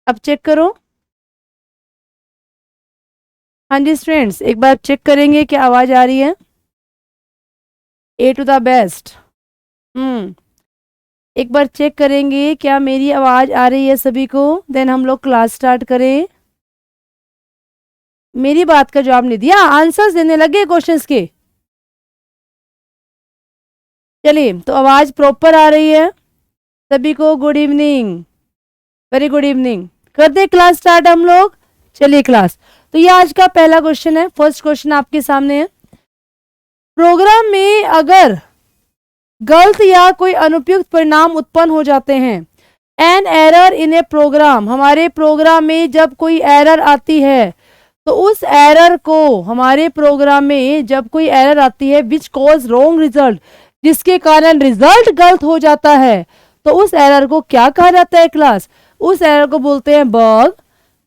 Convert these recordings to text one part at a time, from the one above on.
अब चेक करो। हाँ जी स्टूडेंट्स, एक बार चेक करेंगे क्या आवाज आ रही है। A to the best. एक बार चेक करेंगे क्या मेरी आवाज आ रही है सभी को, देन हम लोग क्लास स्टार्ट करें। मेरी बात का जवाब नहीं दिया, आंसर्स देने लगे क्वेश्चंस के। चलिए, तो आवाज प्रॉपर आ रही है सभी को। Good evening, very good evening. कर दे क्लास स्टार्ट हम लोग। चलिए क्लास, तो ये आज का पहला क्वेश्चन है। फर्स्ट क्वेश्चन आपके सामने है। प्रोग्राम में अगर गलत या कोई अनुपयुक्त परिणाम उत्पन्न हो जाते हैं, an error in a program, हमारे प्रोग्राम में जब कोई एरर आती है तो उस एरर को, हमारे प्रोग्राम में जब कोई एरर आती है विच कॉज रॉन्ग रिजल्ट, जिसके कारण रिजल्ट गलत हो जाता है, तो उस एरर को क्या कहा जाता है क्लास? उस एरर को बोलते हैं बग,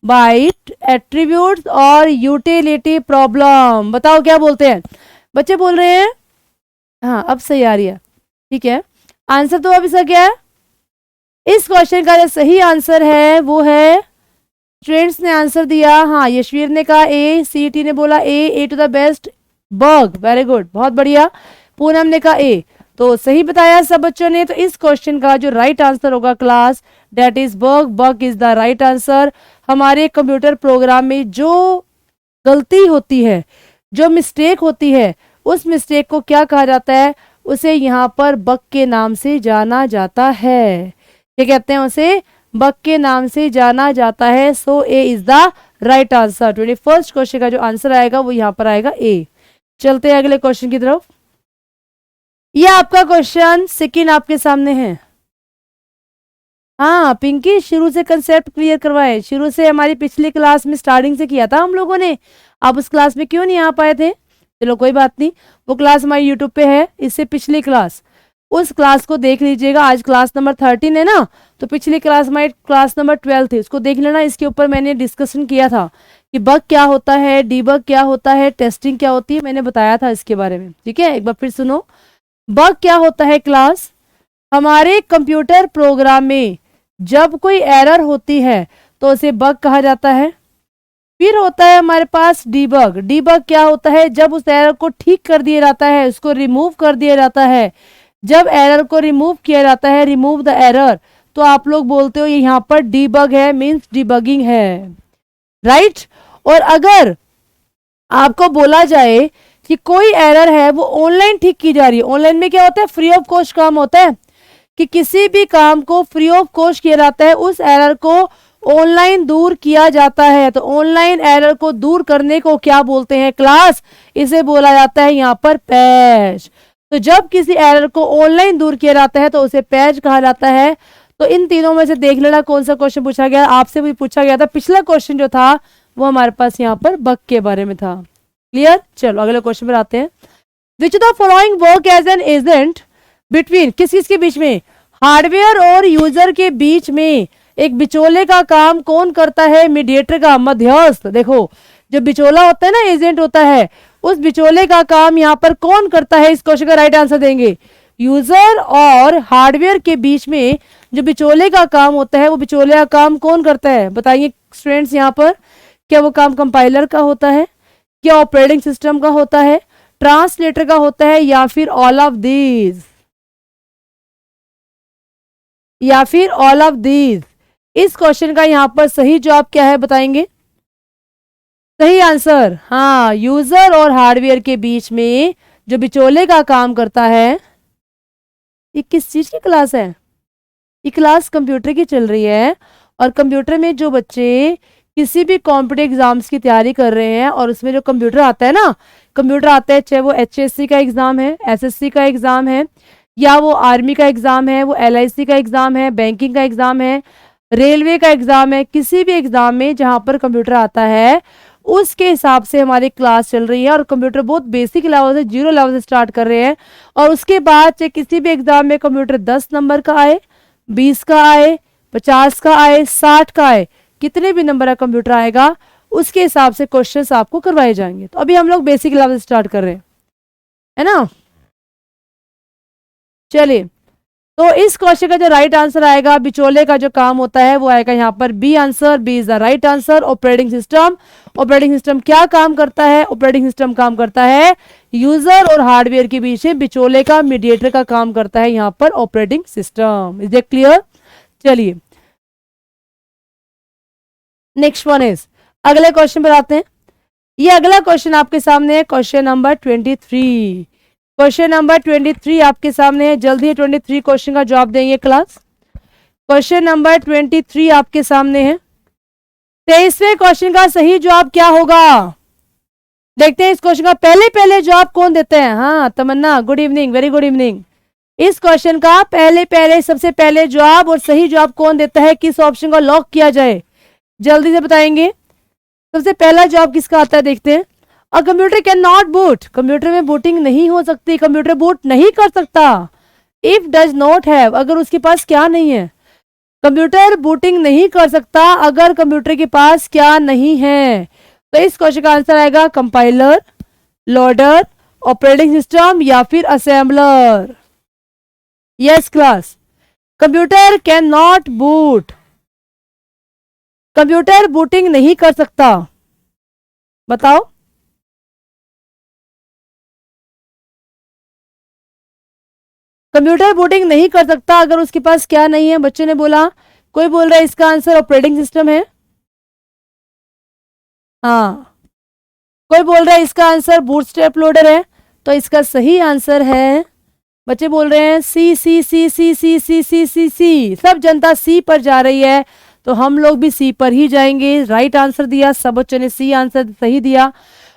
बाइट, एट्रीब्यूट्स और यूटिलिटी प्रॉब्लम। बताओ क्या बोलते हैं? बच्चे बोल रहे हैं हाँ, अब सही आ रही है। ठीक है, आंसर तो अब इसका क्या है? इस क्वेश्चन का जो सही आंसर है वो है, स्टूडेंट्स ने आंसर दिया, हाँ यशवीर ने कहा ए, सीटी ने बोला ए टू द बेस्ट, बग, वेरी गुड, बहुत बढ़िया। पूनम ने कहा ए, तो सही बताया सब बच्चों ने। तो इस क्वेश्चन का जो राइट आंसर होगा class, that is bug, bug is the right answer. हमारे कंप्यूटर प्रोग्राम में जो गलती होती है, जो मिस्टेक होती है, उस मिस्टेक को क्या कहा जाता है? उसे यहाँ पर बग के नाम से जाना जाता है। क्या कहते हैं उसे? बग के नाम से जाना जाता है। So A is the right answer. 21st question का जो आंसर आएगा वो यहाँ पर आएगा ए। चलते हैं अगले क्वेश्चन की तरफ। ये आपका क्वेश्चन सेकंड आपके सामने है। हाँ पिंकी, शुरू से कंसेप्ट क्लियर करवाए, शुरू से हमारी पिछली क्लास में स्टार्टिंग से किया था हम लोगों ने। आप उस क्लास में क्यों नहीं आ पाए थे? चलो कोई बात नहीं, वो क्लास हमारी यूट्यूब पे है, इससे पिछली क्लास, उस क्लास को देख लीजिएगा। आज क्लास नंबर 13 है ना, तो पिछली क्लास हमारी क्लास नंबर 12 थी, उसको देख लेना। इसके ऊपर मैंने डिस्कशन किया था कि बग क्या होता है, डीबग क्या होता है, टेस्टिंग क्या होती है, मैंने बताया था इसके बारे में। ठीक है, एक बार फिर सुनो। बग क्या होता है क्लास? हमारे कंप्यूटर प्रोग्राम में जब कोई एरर होती है तो उसे बग कहा जाता है। फिर होता है हमारे पास डीबग। डीबग क्या होता है? जब उस एरर को ठीक कर दिया जाता है, उसको रिमूव कर दिया जाता है। जब एरर को रिमूव किया जाता है, रिमूव द एरर, तो आप लोग बोलते हो यहाँ पर डीबग है, मींस डिबगिंग है, राइट। और अगर आपको बोला जाए कि कोई एरर है वो ऑनलाइन ठीक की जा रही है, ऑनलाइन में क्या होता है? फ्री ऑफ कॉस्ट काम होता है, कि किसी भी काम को फ्री ऑफ कॉस्ट किया जाता है, उस एरर को ऑनलाइन दूर किया जाता है। तो ऑनलाइन एरर को दूर करने को क्या बोलते हैं क्लास? इसे बोला जाता है यहाँ पर पैच। तो जब किसी एरर को ऑनलाइन दूर किया जाता है तो उसे पैच कहा जाता है। तो इन तीनों में से देख लेना कौन सा क्वेश्चन पूछा गया। आपसे भी पूछा गया था, पिछला क्वेश्चन जो था वो हमारे पास यहाँ पर बग के बारे में था। क्लियर? चलो अगले क्वेश्चन पर आते हैं। Which the following work as an agent between, किस किस के बीच में? हार्डवेयर और यूजर के बीच में एक बिचौले का काम कौन करता है? मीडिएटर का, मध्यस्थ। देखो, जो बिचौला होता है ना, एजेंट होता है, उस बिचौले का काम यहाँ पर कौन करता है? इस क्वेश्चन का राइट आंसर देंगे। यूजर और हार्डवेयर के बीच में जो बिचौले का काम होता है, वो बिचौले का काम कौन करता है? बताइए स्टूडेंट्स यहाँ पर। क्या वो काम कंपाइलर का होता है, क्या ऑपरेटिंग सिस्टम का होता है, ट्रांसलेटर का होता है, या फिर ऑल ऑफ दीज? या फिर ऑल ऑफ दीज? इस क्वेश्चन का यहाँ पर सही जवाब क्या है बताएंगे? सही आंसर, हाँ, यूजर और हार्डवेयर के बीच में जो बिचौले का काम करता है। ये किस चीज की क्लास है? ये क्लास कंप्यूटर की चल रही है। और कंप्यूटर में जो बच्चे किसी भी कॉम्पिटिटिव एग्जाम्स की तैयारी कर रहे हैं और उसमें जो कंप्यूटर आता है ना, कंप्यूटर आता है, चाहे वो HSC का एग्जाम है, SSC का एग्जाम है, या वो आर्मी का एग्जाम है, वो LIC का एग्जाम है, बैंकिंग का एग्जाम है, रेलवे का एग्जाम है, किसी भी एग्जाम में जहां पर कंप्यूटर आता है उसके हिसाब से हमारी क्लास चल रही है। और कंप्यूटर बहुत बेसिक लेवल से, 0 लेवल से स्टार्ट कर रहे हैं। और उसके बाद चाहे किसी भी एग्जाम में कंप्यूटर 10 नंबर का आए, 20 का आए, 50 का आए, 60 का आए, कितने भी नंबर का कंप्यूटर आएगा उसके हिसाब से क्वेश्चंस आपको करवाए जाएंगे। तो अभी हम लोग बेसिक लेवल से स्टार्ट कर रहे हैं, है ना। चलिए, तो इस क्वेश्चन का जो राइट आंसर आएगा, बिचौले का जो काम होता है वो आएगा यहाँ पर B answer. B is the right answer. Operating system, operating system क्या काम करता है? ऑपरेटिंग सिस्टम काम करता है यूजर और हार्डवेयर के बीच में बिचौले का, मीडिएटर का काम करता है यहाँ पर operating system. Is it clear? चलिए नेक्स्ट वन इज, अगले क्वेश्चन पर आते हैं। ये अगला क्वेश्चन आपके सामने है, क्वेश्चन नंबर 23। क्वेश्चन नंबर 23 आपके सामने है। जल्दी 23 क्वेश्चन का जवाब देंगे क्लास। क्वेश्चन नंबर 23 आपके सामने है। 23वें क्वेश्चन का सही जवाब क्या होगा? देखते हैं इस क्वेश्चन का पहले जवाब कौन देते हैं। हाँ Tamanna, good evening, very good evening. इस क्वेश्चन का सबसे पहले जवाब और सही जवाब कौन देता है? किस ऑप्शन को लॉक किया जाए? जल्दी से बताएंगे। सबसे पहला जवाब किसका आता है, देखते हैं। A computer can not boot, computer में बूटिंग नहीं हो सकती, कंप्यूटर बूट नहीं कर सकता। इफ डज नॉट हैव, अगर उसके पास क्या नहीं है। कंप्यूटर बूटिंग नहीं कर सकता अगर कंप्यूटर के पास क्या नहीं है। तो इस क्वेश्चन का आंसर आएगा कंपाइलर, लोडर, ऑपरेटिंग सिस्टम या फिर assembler. Yes class, computer can not boot, computer booting नहीं कर सकता। बताओ। कंप्यूटर बूटिंग नहीं कर सकता अगर उसके पास क्या नहीं है? बच्चे ने बोला। कोई बोल रहा है इसका आंसर ऑपरेटिंग सिस्टम है। हाँ, कोई बोल रहा है इसका आंसर बूटस्ट्रैप लोडर है। तो इसका सही आंसर है, बच्चे बोल रहे हैं सी सी सी सी सी सी सी सी सी। सब जनता सी पर जा रही है तो हम लोग भी सी पर ही जाएंगे। राइट आंसर दिया सब बच्चों ने, सी आंसर सही दिया।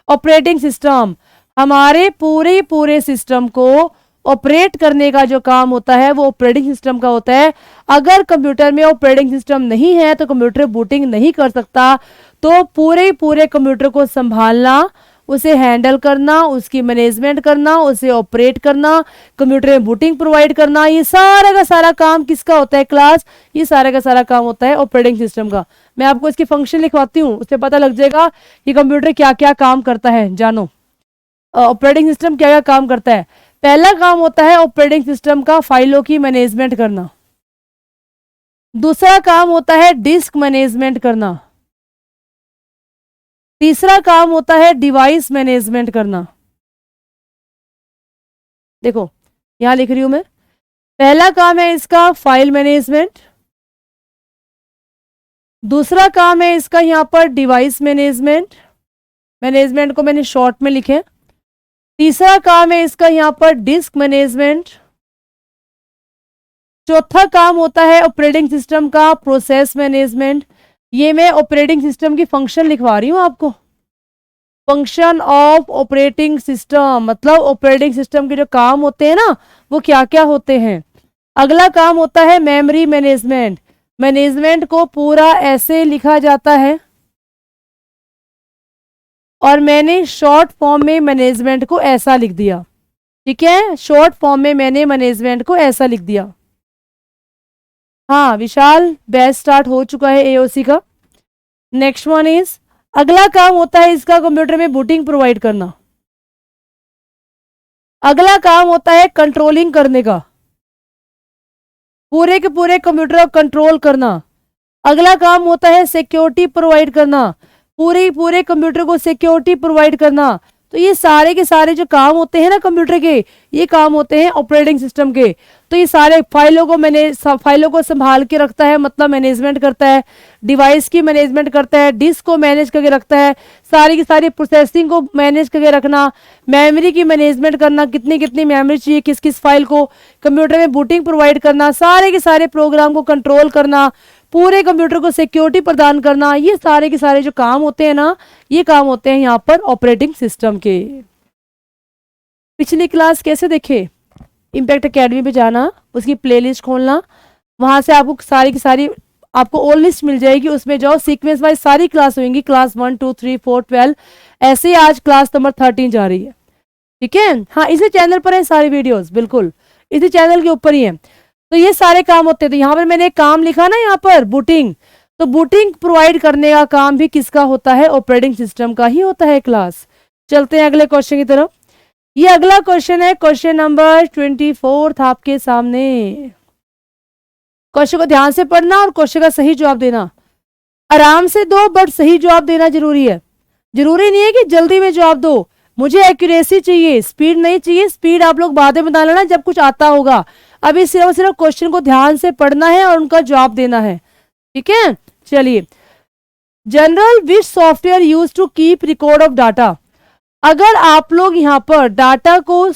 ऑपरेटिंग सिस्टम, हमारे पूरे सिस्टम को ऑपरेट करने का जो काम होता है वो ऑपरेटिंग सिस्टम का होता है। अगर कंप्यूटर में ऑपरेटिंग सिस्टम नहीं है तो कंप्यूटर बूटिंग नहीं कर सकता। तो पूरे कंप्यूटर को संभालना, उसे हैंडल करना, उसकी मैनेजमेंट करना, उसे ऑपरेट करना, कंप्यूटर में बूटिंग प्रोवाइड करना, ये सारा का सारा काम किसका होता है क्लास? ये सारा का सारा काम होता है ऑपरेटिंग सिस्टम का। मैं आपको इसके फंक्शन लिखवाती हूँ, उससे पता लग जाएगा कि कंप्यूटर क्या क्या काम करता है। जानो ऑपरेटिंग सिस्टम क्या क्या काम करता है। पहला काम होता है ऑपरेटिंग सिस्टम का फाइलों की मैनेजमेंट करना। दूसरा काम होता है डिस्क मैनेजमेंट करना। तीसरा काम होता है डिवाइस मैनेजमेंट करना। देखो यहां लिख रही हूं मैं, पहला काम है इसका फाइल मैनेजमेंट, दूसरा काम है इसका यहां पर डिवाइस मैनेजमेंट, मैनेजमेंट को मैंने शॉर्ट में लिखे। तीसरा काम है इसका यहां पर डिस्क मैनेजमेंट। चौथा काम होता है ऑपरेटिंग सिस्टम का प्रोसेस मैनेजमेंट। ये मैं ऑपरेटिंग सिस्टम की फंक्शन लिखवा रही हूं आपको। फंक्शन ऑफ ऑपरेटिंग सिस्टम मतलब ऑपरेटिंग सिस्टम के जो काम होते हैं ना वो क्या क्या होते हैं। अगला काम होता है मेमोरी मैनेजमेंट। मैनेजमेंट को पूरा ऐसे लिखा जाता है और मैंने शॉर्ट फॉर्म में मैनेजमेंट को ऐसा लिख दिया। ठीक है, शॉर्ट फॉर्म में मैंने मैनेजमेंट को ऐसा लिख दिया। हाँ विशाल, बैच स्टार्ट हो चुका है एओसी का। नेक्स्ट वन इज, अगला काम होता है इसका कंप्यूटर में बूटिंग प्रोवाइड करना। अगला काम होता है कंट्रोलिंग करने का, पूरे के पूरे कंप्यूटर को कंट्रोल करना। अगला काम होता है सिक्योरिटी प्रोवाइड करना, पूरे कंप्यूटर को सिक्योरिटी प्रोवाइड करना। तो ये सारे के सारे जो काम होते हैं ना कंप्यूटर के, ये काम होते हैं ऑपरेटिंग सिस्टम के। तो ये सारे फाइलों को संभाल के रखता है, मतलब मैनेजमेंट करता है। डिवाइस की मैनेजमेंट करता है, डिस्क को मैनेज करके रखता है, सारी की सारी प्रोसेसिंग को मैनेज करके रखना, मेमोरी की मैनेजमेंट करना, कितनी कितनी मेमोरी चाहिए किस किस फाइल को, कंप्यूटर में बूटिंग प्रोवाइड करना, सारे के सारे प्रोग्राम को कंट्रोल करना, पूरे कंप्यूटर को सिक्योरिटी प्रदान करना। ये सारे के सारे जो काम होते हैं ना, ये काम होते हैं यहाँ पर ऑपरेटिंग सिस्टम के। पिछली क्लास कैसे देखे? इम्पैक्ट एकेडमी पे जाना, उसकी प्लेलिस्ट खोलना, वहां से आपको सारी की सारी आपको ऑल लिस्ट मिल जाएगी। उसमें जाओ, सीक्वेंस वाइज सारी क्लास होंगी, क्लास 1 2 3 4 12, ऐसे ही आज क्लास नंबर 13 जा रही है। ठीक है, हाँ इसी चैनल पर है सारी वीडियोस, बिल्कुल इसी चैनल के ऊपर ही है। तो ये सारे काम होते हैं। तो यहाँ पर मैंने एक काम लिखा ना यहाँ पर बूटिंग, तो बूटिंग प्रोवाइड करने का काम भी किसका होता है? ऑपरेटिंग सिस्टम का ही होता है क्लास। चलते हैं अगले क्वेश्चन की तरफ। ये अगला क्वेश्चन है, क्वेश्चन नंबर 24 आपके सामने। क्वेश्चन को ध्यान से पढ़ना और क्वेश्चन का सही जवाब देना। आराम से दो बट सही जवाब देना जरूरी है। जरूरी नहीं है कि जल्दी में जवाब दो, मुझे एक्यूरेसी चाहिए, स्पीड नहीं चाहिए। स्पीड आप लोग बाद में बता लेना जब कुछ आता होगा। अभी सिर्फ सिर्फ क्वेश्चन को ध्यान से पढ़ना है और उनका जवाब देना है, ठीक है। चलिए, general which software use to keep record of data. अगर आप लोग यहाँ पर डाटा को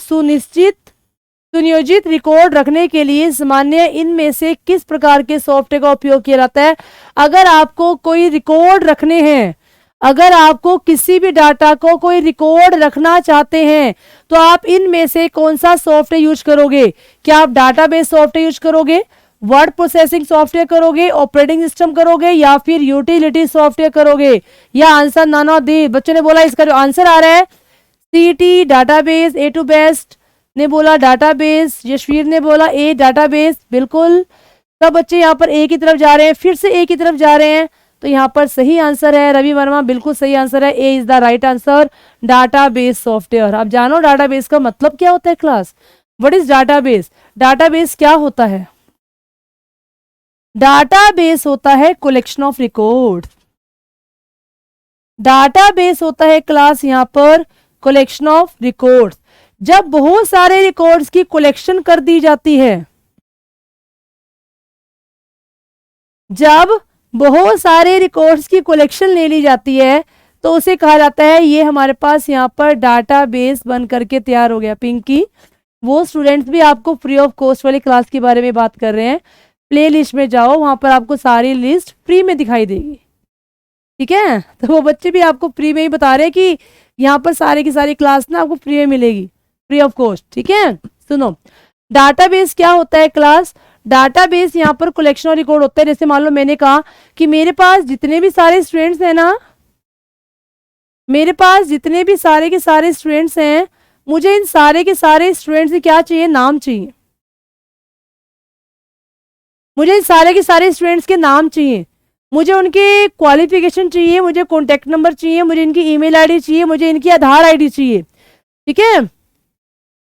सुनियोजित रिकॉर्ड रखने के लिए सामान्य इनमें से किस प्रकार के सॉफ्टवेयर का उपयोग किया जाता है। अगर आपको कोई रिकॉर्ड रखने हैं, अगर आपको किसी भी डाटा को कोई रिकॉर्ड रखना चाहते हैं तो आप इनमें से कौन सा सॉफ्टवेयर यूज करोगे। क्या आप डाटाबेस सॉफ्टवेयर यूज करोगे, वर्ड प्रोसेसिंग सॉफ्टवेयर करोगे, ऑपरेटिंग सिस्टम करोगे, या फिर यूटिलिटी सॉफ्टवेयर करोगे, या आंसर नन ऑफ दी। बच्चों ने बोला इसका जो आंसर आ रहा है सीटी डाटाबेस, ए टू बेस्ट ने बोला डाटाबेस, यशवीर ने बोला ए डाटाबेस। बिल्कुल सब बच्चे यहाँ पर ए की तरफ जा रहे हैं, फिर से ए की तरफ जा रहे हैं, तो यहाँ पर सही आंसर है रवि वर्मा, बिल्कुल सही आंसर है, A is the right answer, database software. आप जानो डाटाबेस का मतलब क्या होता है class, what is database. Database क्या होता है, डाटाबेस होता है कलेक्शन ऑफ रिकॉर्ड। डाटाबेस होता है क्लास यहाँ पर कलेक्शन ऑफ रिकॉर्ड्स। जब बहुत सारे रिकॉर्ड्स की कलेक्शन कर दी जाती है, जब बहुत सारे रिकॉर्ड्स की कलेक्शन ले ली जाती है तो उसे कहा जाता है ये हमारे पास यहाँ पर डाटाबेस बन करके तैयार हो गया। पिंकी, वो स्टूडेंट्स भी आपको फ्री ऑफ कॉस्ट वाली क्लास के बारे में बात कर रहे हैं, प्ले लिस्ट में जाओ, वहां पर आपको सारी लिस्ट फ्री में दिखाई देगी, ठीक है। तो वो बच्चे भी आपको फ्री में ही बता रहे हैं कि यहाँ पर सारे की सारी क्लास ना आपको फ्री में मिलेगी, फ्री ऑफ कॉस्ट, ठीक है। सुनो, डाटाबेस क्या होता है क्लास, डाटाबेस यहाँ पर कलेक्शन और रिकॉर्ड होता है। जैसे मान लो मैंने कहा कि मेरे पास जितने भी सारे स्टूडेंट्स हैं ना, मेरे पास जितने भी सारे के सारे स्टूडेंट्स हैं, मुझे इन सारे के सारे स्टूडेंट्स की क्या चाहिए, नाम चाहिए। मुझे इन सारे के सारे स्टूडेंट्स के नाम चाहिए, मुझे उनके क्वालिफिकेशन चाहिए, मुझे कॉन्टेक्ट नंबर चाहिए, मुझे इनकी ईमेल आईडी चाहिए, मुझे इनकी आधार आईडी चाहिए, ठीक है,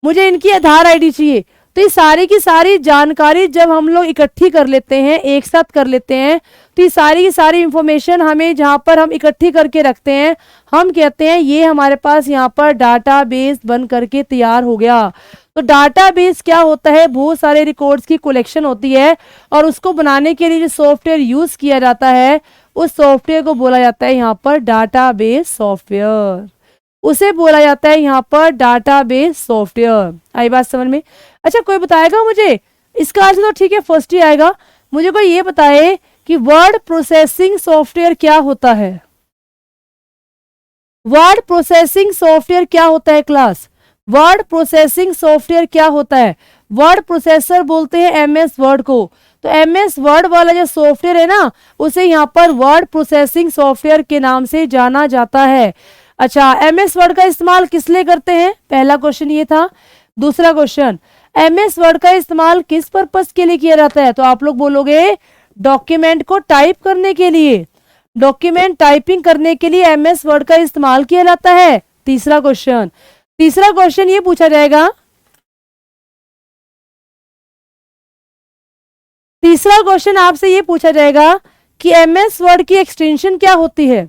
मुझे इनकी आधार आईडी चाहिए। तो ये सारी की सारी जानकारी जब हम लोग इकट्ठी कर लेते हैं, एक साथ कर लेते हैं, तो ये सारी की सारी इंफॉर्मेशन हमें जहाँ पर हम इकट्ठी करके रखते हैं, हम कहते हैं ये हमारे पास यहाँ पर डाटाबेस बन करके तैयार हो गया। तो डाटाबेस क्या होता है, बहुत सारे रिकॉर्ड्स की कलेक्शन होती है और उसको बनाने के लिए जो सॉफ्टवेयर यूज किया जाता है उस सॉफ्टवेयर को बोला जाता है यहाँ पर डाटाबेस सॉफ्टवेयर, उसे बोला जाता है यहाँ पर डाटाबेस सॉफ्टवेयर। आई बात समझ में। अच्छा, कोई बताएगा मुझे इसका आंसर, तो ठीक है फर्स्ट ही आएगा, मुझे कोई ये बताए कि वर्ड प्रोसेसिंग सॉफ्टवेयर क्या होता है। वर्ड प्रोसेसिंग सॉफ्टवेयर क्या होता है क्लास, वर्ड प्रोसेसिंग सॉफ्टवेयर क्या होता है। वर्ड प्रोसेसर बोलते हैं एमएस वर्ड को, तो एमएस वर्ड वाला जो सॉफ्टवेयर है ना उसे यहाँ पर वर्ड प्रोसेसिंग सॉफ्टवेयर के नाम से जाना जाता है। अच्छा, एमएस वर्ड का इस्तेमाल किस लिए करते हैं, पहला क्वेश्चन ये था। दूसरा क्वेश्चन, एमएस वर्ड का इस्तेमाल किस पर्पस के लिए किया जाता है, तो आप लोग बोलोगे डॉक्यूमेंट को टाइप करने के लिए, डॉक्यूमेंट टाइपिंग करने के लिए एमएस वर्ड का इस्तेमाल किया जाता है। तीसरा क्वेश्चन ये पूछा जाएगा, तीसरा क्वेश्चन आपसे ये पूछा जाएगा कि एमएस वर्ड की एक्सटेंशन क्या होती है।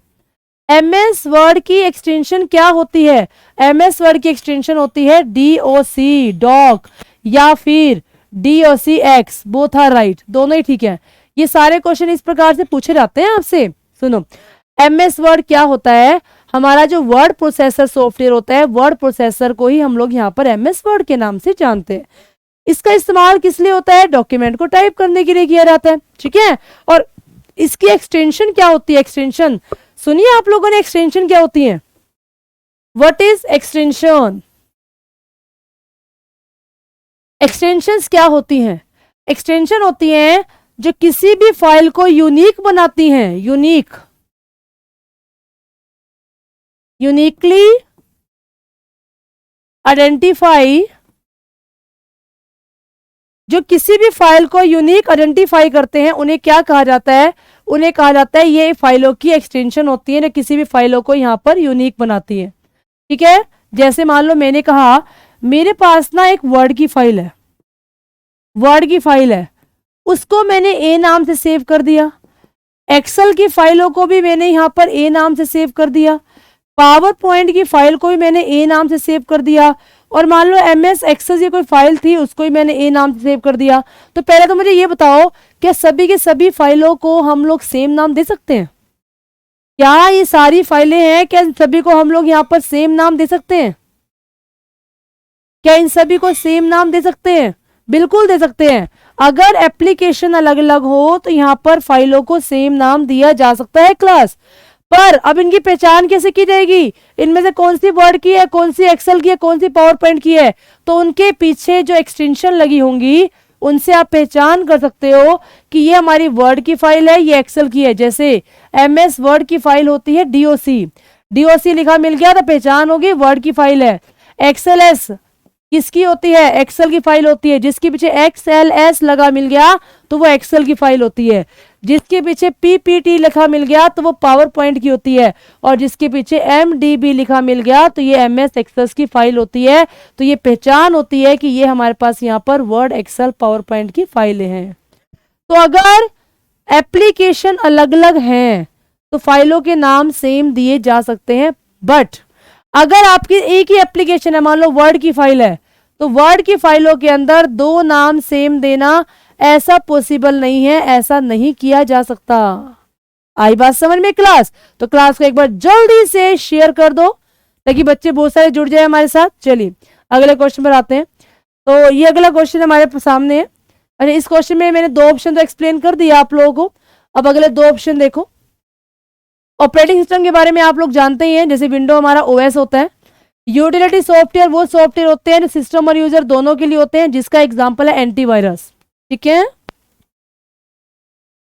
एमएस वर्ड की एक्सटेंशन क्या होती है, एमएस वर्ड की एक्सटेंशन होती है डीओसी डॉक या फिर DOC X, both are right, दोनों ही ठीक है। ये सारे क्वेश्चन इस प्रकार से पूछे जाते हैं आपसे। सुनो, एमएस वर्ड क्या होता है, हमारा जो वर्ड प्रोसेसर सॉफ्टवेयर होता है, वर्ड प्रोसेसर को ही हम लोग यहाँ पर एमएस वर्ड के नाम से जानते हैं। इसका इस्तेमाल किस लिए होता है, डॉक्यूमेंट को टाइप करने के लिए किया जाता है, ठीक है। और इसकी एक्सटेंशन क्या होती है, एक्सटेंशन सुनिए आप लोगों ने, एक्सटेंशन क्या होती है, व्हाट इज एक्सटेंशन, एक्सटेंशंस क्या होती हैं। एक्सटेंशन होती हैं जो किसी भी फाइल को यूनिक बनाती हैं, यूनिकली आइडेंटिफाई, जो किसी भी फाइल को यूनिक आइडेंटिफाई करते हैं उन्हें क्या कहा जाता है, उन्हें कहा जाता है ये फाइलों की एक्सटेंशन होती है, ना किसी भी फाइलों को यहाँ पर यूनिक बनाती है, ठीक है। जैसे मान लो मैंने कहा मेरे पास ना एक वर्ड की फाइल है, वर्ड की फाइल है, उसको मैंने ए नाम से सेव कर दिया। एक्सेल की फाइलों को भी मैंने यहाँ पर ए नाम से सेव कर दिया। पावर पॉइंट की फाइल को भी मैंने ए नाम से सेव कर दिया। और मान लो MS एक्सेल की कोई फाइल थी, उसको भी मैंने ए नाम से सेव कर दिया। तो पहले तो मुझे ये बताओ, क्या सभी के सभी फाइलों को हम लोग सेम नाम दे सकते हैं? क्या ये सारी फाइलें हैं, क्या सभी को हम लोग यहाँ पर सेम नाम दे सकते हैं? क्या इन सभी को सेम नाम दे सकते हैं? बिल्कुल दे सकते हैं। अगर एप्लीकेशन अलग अलग हो तो यहाँ पर फाइलों को सेम नाम दिया जा सकता है क्लास। पर अब इनकी पहचान कैसे की जाएगी? इनमें से कौन सी वर्ड की है, कौन सी एक्सेल की है, कौन सी पावर पॉइंट की है, तो उनके पीछे जो एक्सटेंशन लगी होंगी उनसे आप पहचान कर सकते हो कि ये हमारी वर्ड की फाइल है, ये एक्सेल की है। जैसे MS वर्ड की फाइल होती है DOC लिखा मिल गया तो पहचान होगी वर्ड की फाइल है। XLS किसकी होती है? एक्सेल की फाइल होती है। जिसके पीछे XLS लगा मिल गया तो वो एक्सेल की फाइल होती है। जिसके पीछे PPT लिखा मिल गया तो वो पावर पॉइंट की होती है। और जिसके पीछे MDB लिखा मिल गया तो ये MS एक्सेल की फाइल होती है। तो ये पहचान होती है कि ये हमारे पास यहाँ पर वर्ड, एक्सेल, पावर पॉइंट की फाइलें हैं। तो अगर एप्लीकेशन अलग अलग हैं तो फाइलों के नाम सेम दिए जा सकते हैं। बट अगर आपकी एक ही एप्लीकेशन है, मान लो वर्ड की फाइल है, तो वर्ड की फाइलों के अंदर दो नाम सेम देना ऐसा पॉसिबल नहीं है, ऐसा नहीं किया जा सकता। आई बात समझ में क्लास? तो क्लास को एक बार जल्दी से शेयर कर दो ताकि बच्चे बहुत सारे जुड़ जाए हमारे साथ। चलिए अगले क्वेश्चन पर आते हैं। तो ये अगला क्वेश्चन हमारे सामने है। अच्छा, इस क्वेश्चन में मैंने दो ऑप्शन तो एक्सप्लेन कर दिया आप लोगों को। अब अगले दो ऑप्शन देखो। ऑपरेटिंग सिस्टम के बारे में आप लोग जानते ही हैं, जैसे विंडो हमारा OS होता है। यूटिलिटी सॉफ्टवेयर वो सॉफ्टवेयर होते हैं जो सिस्टम और यूजर दोनों के लिए होते हैं, जिसका एग्जांपल है एंटीवायरस। ठीक है,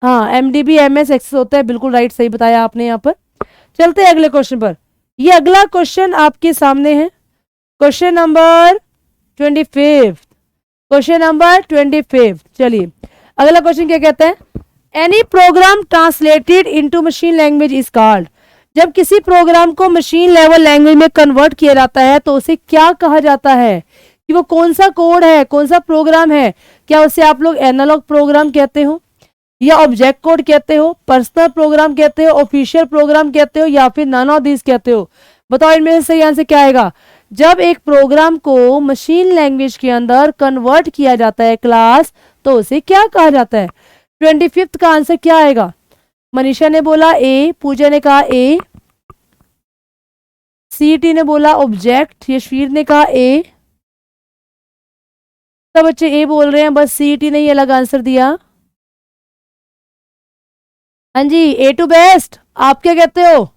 हाँ MDB MS एक्सेस होता है, बिल्कुल राइट, सही बताया आपने। यहाँ पर चलते हैं अगले क्वेश्चन पर। ये अगला क्वेश्चन आपके सामने है, क्वेश्चन नंबर 25। Question number 25। चलिए अगला क्वेश्चन क्या कहता है? Any program translated into machine language is called. जब किसी प्रोग्राम को मशीन लेवल लैंग्वेज में कन्वर्ट किया जाता है तो उसे क्या कहा जाता है? कि वो कौन सा कोड है, कौन सा प्रोग्राम है? क्या उसे आप लोग एनालॉग प्रोग्राम कहते हो, या ऑब्जेक्ट कोड कहते हो, पर्सनल प्रोग्राम कहते हो, ऑफिशियल प्रोग्राम कहते हो, या फिर नन ऑफ दिस कहते हो? बताओ इनमें से सही आंसर क्या आएगा? जब एक प्रोग्राम को मशीन लैंग्वेज के अंदर कन्वर्ट किया जाता है क्लास, तो उसे क्या कहा जाता है? 25 का आंसर क्या आएगा? मनीषा ने बोला ए, पूजा ने कहा ए, CT ने बोला ऑब्जेक्ट, यशवीर ने कहा ए। सब बच्चे ए बोल रहे हैं, बस CT ने ही अलग आंसर दिया। हाँ जी, ए टू बेस्ट। आप क्या कहते हो?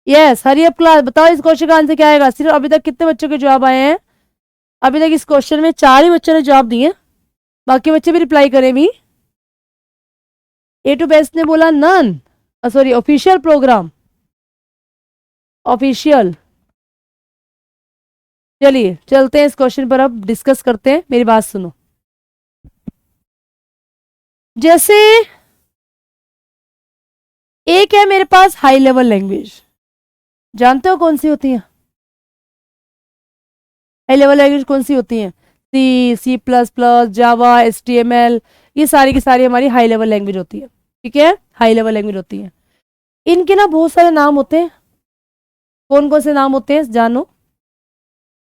यस, हरी अप क्लास। बताओ इस क्वेश्चन का आंसर क्या आएगा? सिर्फ अभी तक कितने बच्चों के जवाब आए हैं? अभी तक इस क्वेश्चन में 4 ही बच्चों ने जवाब दिए, बाकी बच्चे भी रिप्लाई करें भी। ए टू बेस्ट ने बोला none, sorry official program, official. चलिए चलते हैं इस क्वेश्चन पर, अब डिस्कस करते हैं। मेरी बात सुनो। जैसे एक है मेरे पास हाई लेवल लैंग्वेज, जानते हो कौन सी होती है हाई लेवल लैंग्वेज? कौन सी होती है? C++, जावा, HTML, ये सारी की सारी हमारी हाई लेवल लैंग्वेज होती है। ठीक है, हाई लेवल लैंग्वेज होती है। इनके ना बहुत सारे नाम होते हैं। कौन कौन से नाम होते हैं जानो?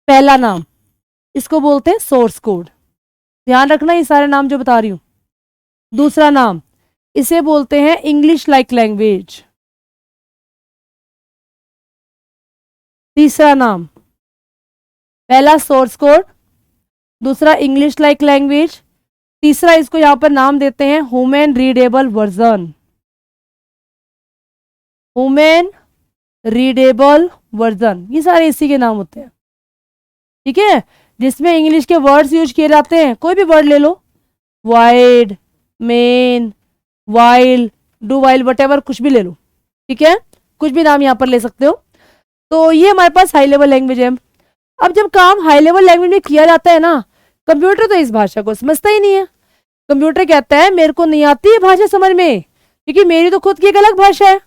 पहला नाम, इसको बोलते हैं सोर्स कोड, ध्यान रखना ये सारे नाम जो बता रही हूं। दूसरा नाम, इसे बोलते हैं इंग्लिश लाइक लैंग्वेज। तीसरा नाम, पहला सोर्स कोड, दूसरा इंग्लिश लाइक लैंग्वेज, तीसरा इसको यहां पर नाम देते हैं human readable version. Human readable version, ये सारे इसी के नाम होते हैं। ठीक है, जिसमें इंग्लिश के वर्ड्स यूज किए जाते हैं। कोई भी वर्ड ले लो, wide, main, while, do while, whatever, कुछ भी ले लो। ठीक है, कुछ भी नाम यहाँ पर ले सकते हो। तो ये हमारे पास हाई लेवल लैंग्वेज है। अब जब काम हाई लेवल लैंग्वेज में किया जाता है ना, कंप्यूटर तो इस भाषा को समझता ही नहीं है। कंप्यूटर कहता है मेरे को नहीं आती है भाषा समझ में, क्योंकि मेरी तो खुद की एक अलग भाषा है,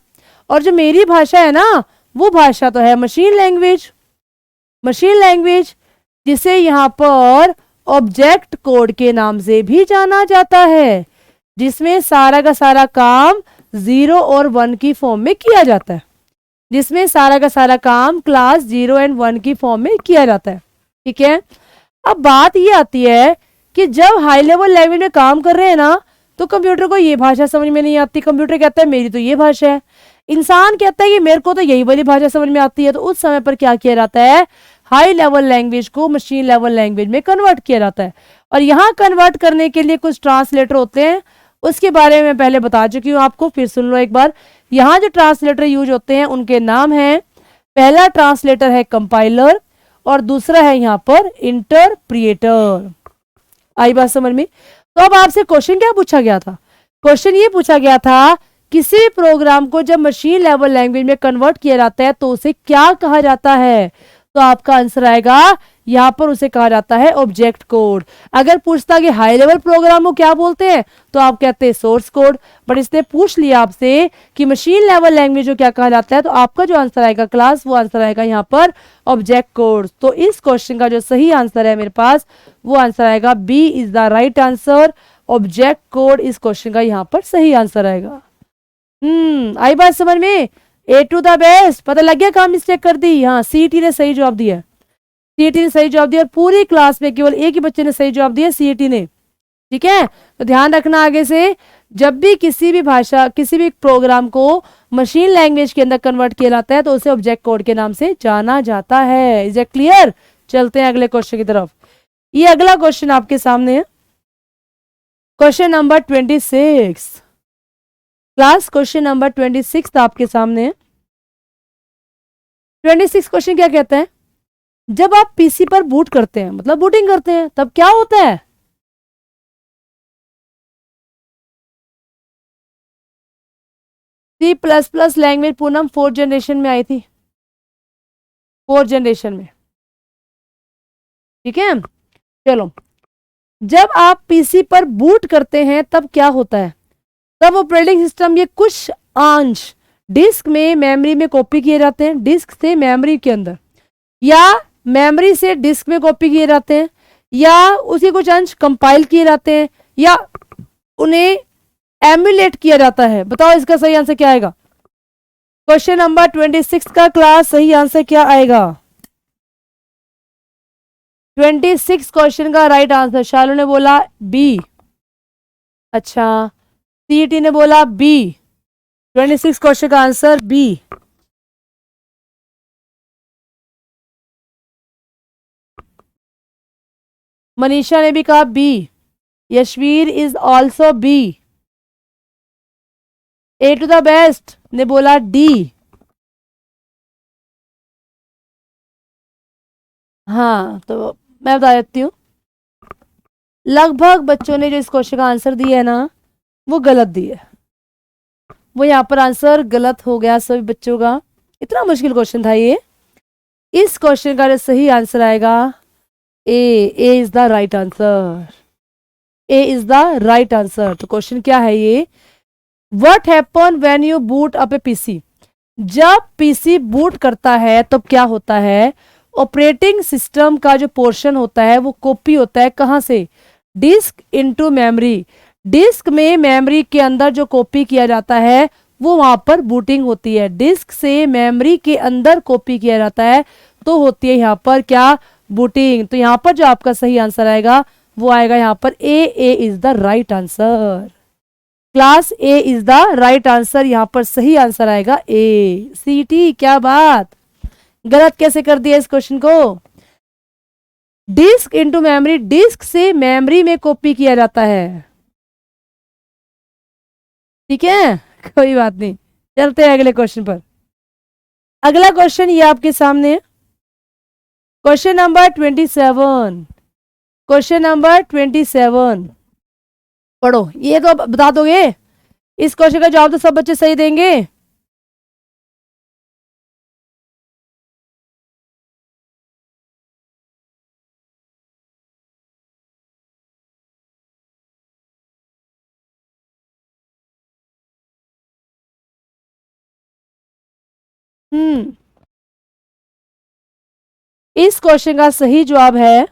और जो मेरी भाषा है ना वो भाषा तो है मशीन लैंग्वेज। मशीन लैंग्वेज जिसे यहाँ पर ऑब्जेक्ट कोड के नाम से भी जाना जाता है, जिसमें सारा का सारा काम 0 और 1 की फॉर्म में किया जाता है, जिसमें सारा का सारा काम क्लास 0 एंड 1 की फॉर्म में किया जाता है। ठीक है, अब बात ये आती है कि जब हाई लेवल लैंग्वेज में काम कर रहे हैं ना, तो कंप्यूटर को ये भाषा समझ में नहीं आती। कंप्यूटर कहता है मेरी तो ये भाषा है, इंसान कहता है कि मेरे को तो यही वाली भाषा समझ में आती है। तो उस समय पर क्या किया जाता है, हाई लेवल लैंग्वेज को मशीन लेवल लैंग्वेज में कन्वर्ट किया जाता है। और यहाँ कन्वर्ट करने के लिए कुछ ट्रांसलेटर होते हैं, उसके बारे में पहले बता चुकी हूँ आपको, फिर सुन लो एक बार। यहाँ जो ट्रांसलेटर यूज होते हैं उनके नाम हैं, पहला ट्रांसलेटर है कंपाइलर और दूसरा है यहाँ पर इंटरप्रिएटर। आई बात समझ में? तो अब आपसे क्वेश्चन क्या पूछा गया था? क्वेश्चन ये पूछा गया था, किसी प्रोग्राम को जब मशीन लेवल लैंग्वेज में कन्वर्ट किया जाता है तो उसे क्या कहा जाता है? तो आपका आंसर आएगा यहां पर, उसे कहा जाता है ऑब्जेक्ट कोड। अगर पूछता कि हाई लेवल प्रोग्राम को क्या बोलते हैं, तो आप कहते हैं सोर्स कोड। बट इसने पूछ लिया आपसे कि मशीन लेवल लैंग्वेज को क्या कहा जाता है, तो आपका जो आंसर आएगा क्लास, वो आंसर आएगा यहाँ पर ऑब्जेक्ट कोड। तो इस क्वेश्चन का जो सही आंसर है मेरे पास, वो आंसर आएगा B is the right answer. Object code इस क्वेश्चन का यहाँ पर सही आंसर आएगा। आई बात समझ में? ए टू द बेस्ट। पता लग गया कहाँ मिस्टेक कर दी? हाँ, सीईटी ने सही जवाब दिया, सीईटी ने सही जवाब दिया, और पूरी क्लास में केवल एक ही बच्चे ने सही जवाब दिया, सीईटी ने। ठीक है, तो ध्यान रखना आगे से जब भी किसी भी भाषा, किसी भी प्रोग्राम को मशीन लैंग्वेज के अंदर कन्वर्ट किया जाता है तो उसे ऑब्जेक्ट कोड के नाम से जाना जाता है। Is it clear? चलते हैं अगले क्वेश्चन की तरफ। ये अगला क्वेश्चन आपके सामने है, question number 26। Class question number 26 आपके सामने है। 26 क्वेश्चन क्या कहता है, जब आप पीसी पर बूट करते हैं, मतलब बूटिंग करते हैं, तब क्या होता है? C++ language Poonam 4th generation में आई थी, 4th जनरेशन में। ठीक है, चलो, जब आप पीसी पर बूट करते हैं तब क्या होता है? तब ऑपरेटिंग सिस्टम ये कुछ अंश डिस्क में मेमोरी में कॉपी किए जाते हैं, डिस्क से मेमोरी के अंदर, या मेमोरी से डिस्क में कॉपी किए जाते हैं, या उसी कुछ अंश कंपाइल किए जाते हैं, या उन्हें एम्युलेट किया जाता है। बताओ इसका सही आंसर क्या आएगा? क्वेश्चन नंबर 26 का क्लास सही आंसर क्या आएगा? 26 क्वेश्चन का राइट आंसर, शालू ने बोला बी, अच्छा सीईटी ने बोला बी, 26 क्वेश्चन का आंसर बी। मनीषा ने भी कहा B, Yashveer is also B, A to the best ने बोला डी। हाँ, तो मैं बता देती हूँ, लगभग बच्चों ने जो इस क्वेश्चन का आंसर दिया है ना, वो गलत दिया है। वो यहाँ पर आंसर गलत हो गया सभी बच्चों का। इतना मुश्किल क्वेश्चन था ये। इस क्वेश्चन का जो सही आंसर आएगा A is the right answer, A is the right answer. तो क्वेश्चन क्या है ये, what happen when you boot up a PC? जब पीसी बूट करता है तब क्या होता है? ऑपरेटिंग सिस्टम का जो पोर्शन होता है वो कॉपी होता है कहां से? Disk into memory. डिस्क में मेमोरी के अंदर जो कॉपी किया जाता है वो वहां पर बूटिंग होती है। डिस्क से मेमोरी के अंदर कॉपी किया जाता है तो होती है यहाँ पर क्या? बूटिंग। तो यहाँ पर जो आपका सही आंसर आएगा वो आएगा यहाँ पर A is the right answer. Class A is the right answer, यहाँ पर सही आंसर आएगा ए। सीटी क्या बात, गलत कैसे कर दिया इस क्वेश्चन को? डिस्क इनटू मेमोरी, डिस्क से मेमोरी में कॉपी किया जाता है। ठीक है, कोई बात नहीं, चलते हैं अगले क्वेश्चन पर। अगला क्वेश्चन ये आपके सामने है, क्वेश्चन नंबर 27। क्वेश्चन नंबर 27 पढ़ो। ये तो बता दोगे, इस क्वेश्चन का जवाब तो सब बच्चे सही देंगे। इस क्वेश्चन का सही जवाब है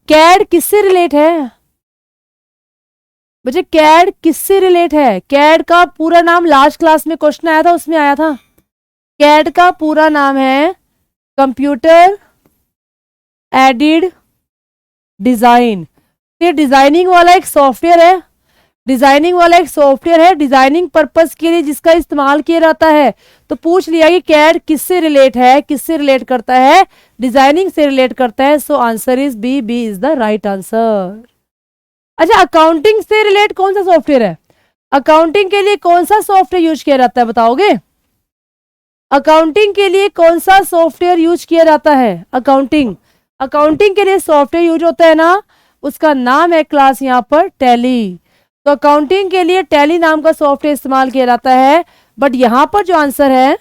कैड किससे रिलेट है बच्चे? कैड किससे रिलेट है? कैड का पूरा नाम लास्ट क्लास में क्वेश्चन आया था, उसमें आया था। कैड का पूरा नाम है कंप्यूटर एडेड डिजाइन। ये डिजाइनिंग वाला एक सॉफ्टवेयर है, डिजाइनिंग वाला एक सॉफ्टवेयर है, डिजाइनिंग पर्पस के लिए जिसका इस्तेमाल किया जाता है। तो पूछ लिया कि कैड किससे रिलेट है, किससे रिलेट करता है? डिजाइनिंग से रिलेट करता है। So answer is B, B is the right answer. अच्छा, अकाउंटिंग से रिलेट कौन सा सॉफ्टवेयर है? अकाउंटिंग के लिए कौन सा सॉफ्टवेयर यूज किया जाता है, बताओगे? अकाउंटिंग के लिए कौन सा सॉफ्टवेयर यूज किया जाता है? अकाउंटिंग के लिए सॉफ्टवेयर यूज होता है ना, उसका नाम है क्लास यहाँ पर टैली। तो अकाउंटिंग के लिए टैली नाम का सॉफ्टवेयर इस्तेमाल किया जाता है। बट यहां पर जो आंसर है,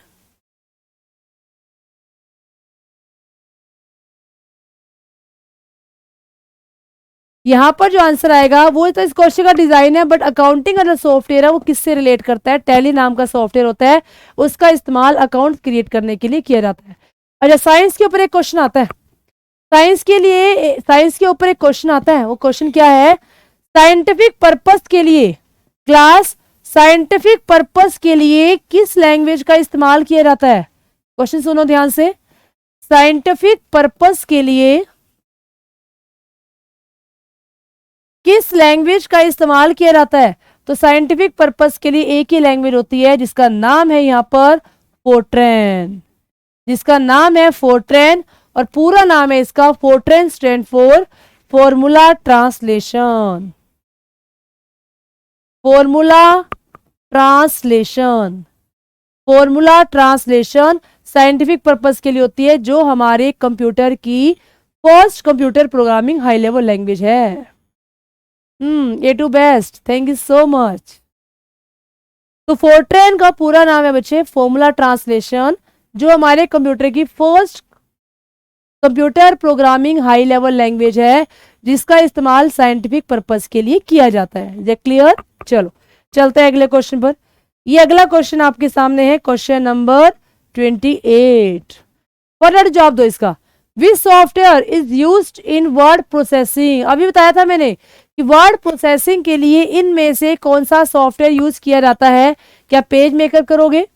यहां पर जो आंसर आएगा वो तो इस क्वेश्चन का डिजाइन है, बट अकाउंटिंग का जो सॉफ्टवेयर है वो किससे रिलेट करता है? टैली नाम का सॉफ्टवेयर होता है, उसका इस्तेमाल अकाउंट क्रिएट करने के लिए किया जाता है। अच्छा, साइंस के ऊपर एक क्वेश्चन आता है, साइंस के ऊपर एक क्वेश्चन आता है। वो क्वेश्चन क्या है? साइंटिफिक पर्पस के लिए क्लास, साइंटिफिक पर्पस के लिए किस लैंग्वेज का इस्तेमाल किया जाता है? क्वेश्चन सुनो ध्यान से। साइंटिफिक पर्पस के लिए किस लैंग्वेज का इस्तेमाल किया जाता है? तो साइंटिफिक पर्पस के लिए एक ही लैंग्वेज होती है, जिसका नाम है यहां पर फोर्ट्रेन, जिसका नाम है फोर्ट्रेन। और पूरा नाम है इसका Fortran, stand for formula translation. Formula translation, formula translation scientific purpose के लिए होती है, जो हमारे कंप्यूटर की first computer programming high level language है। A two best, thank you so much. तो फोर्ट्रेन का पूरा नाम है बच्चे फॉर्मूला ट्रांसलेशन, जो हमारे कंप्यूटर की first computer programming high level language है, जिसका इस्तेमाल साइंटिफिक पर्पस के लिए किया जाता है। ये क्लियर? चलो चलते हैं अगले क्वेश्चन पर। ये अगला क्वेश्चन आपके सामने है, क्वेश्चन नंबर 28। फटाफट जवाब दो इसका। विच software is used in word processing? अभी बताया था मैंने कि वर्ड प्रोसेसिंग के लिए इनमें से कौन सा सॉफ्टवेयर यूज किया जाता है? क्या पेज मेकर करोगे,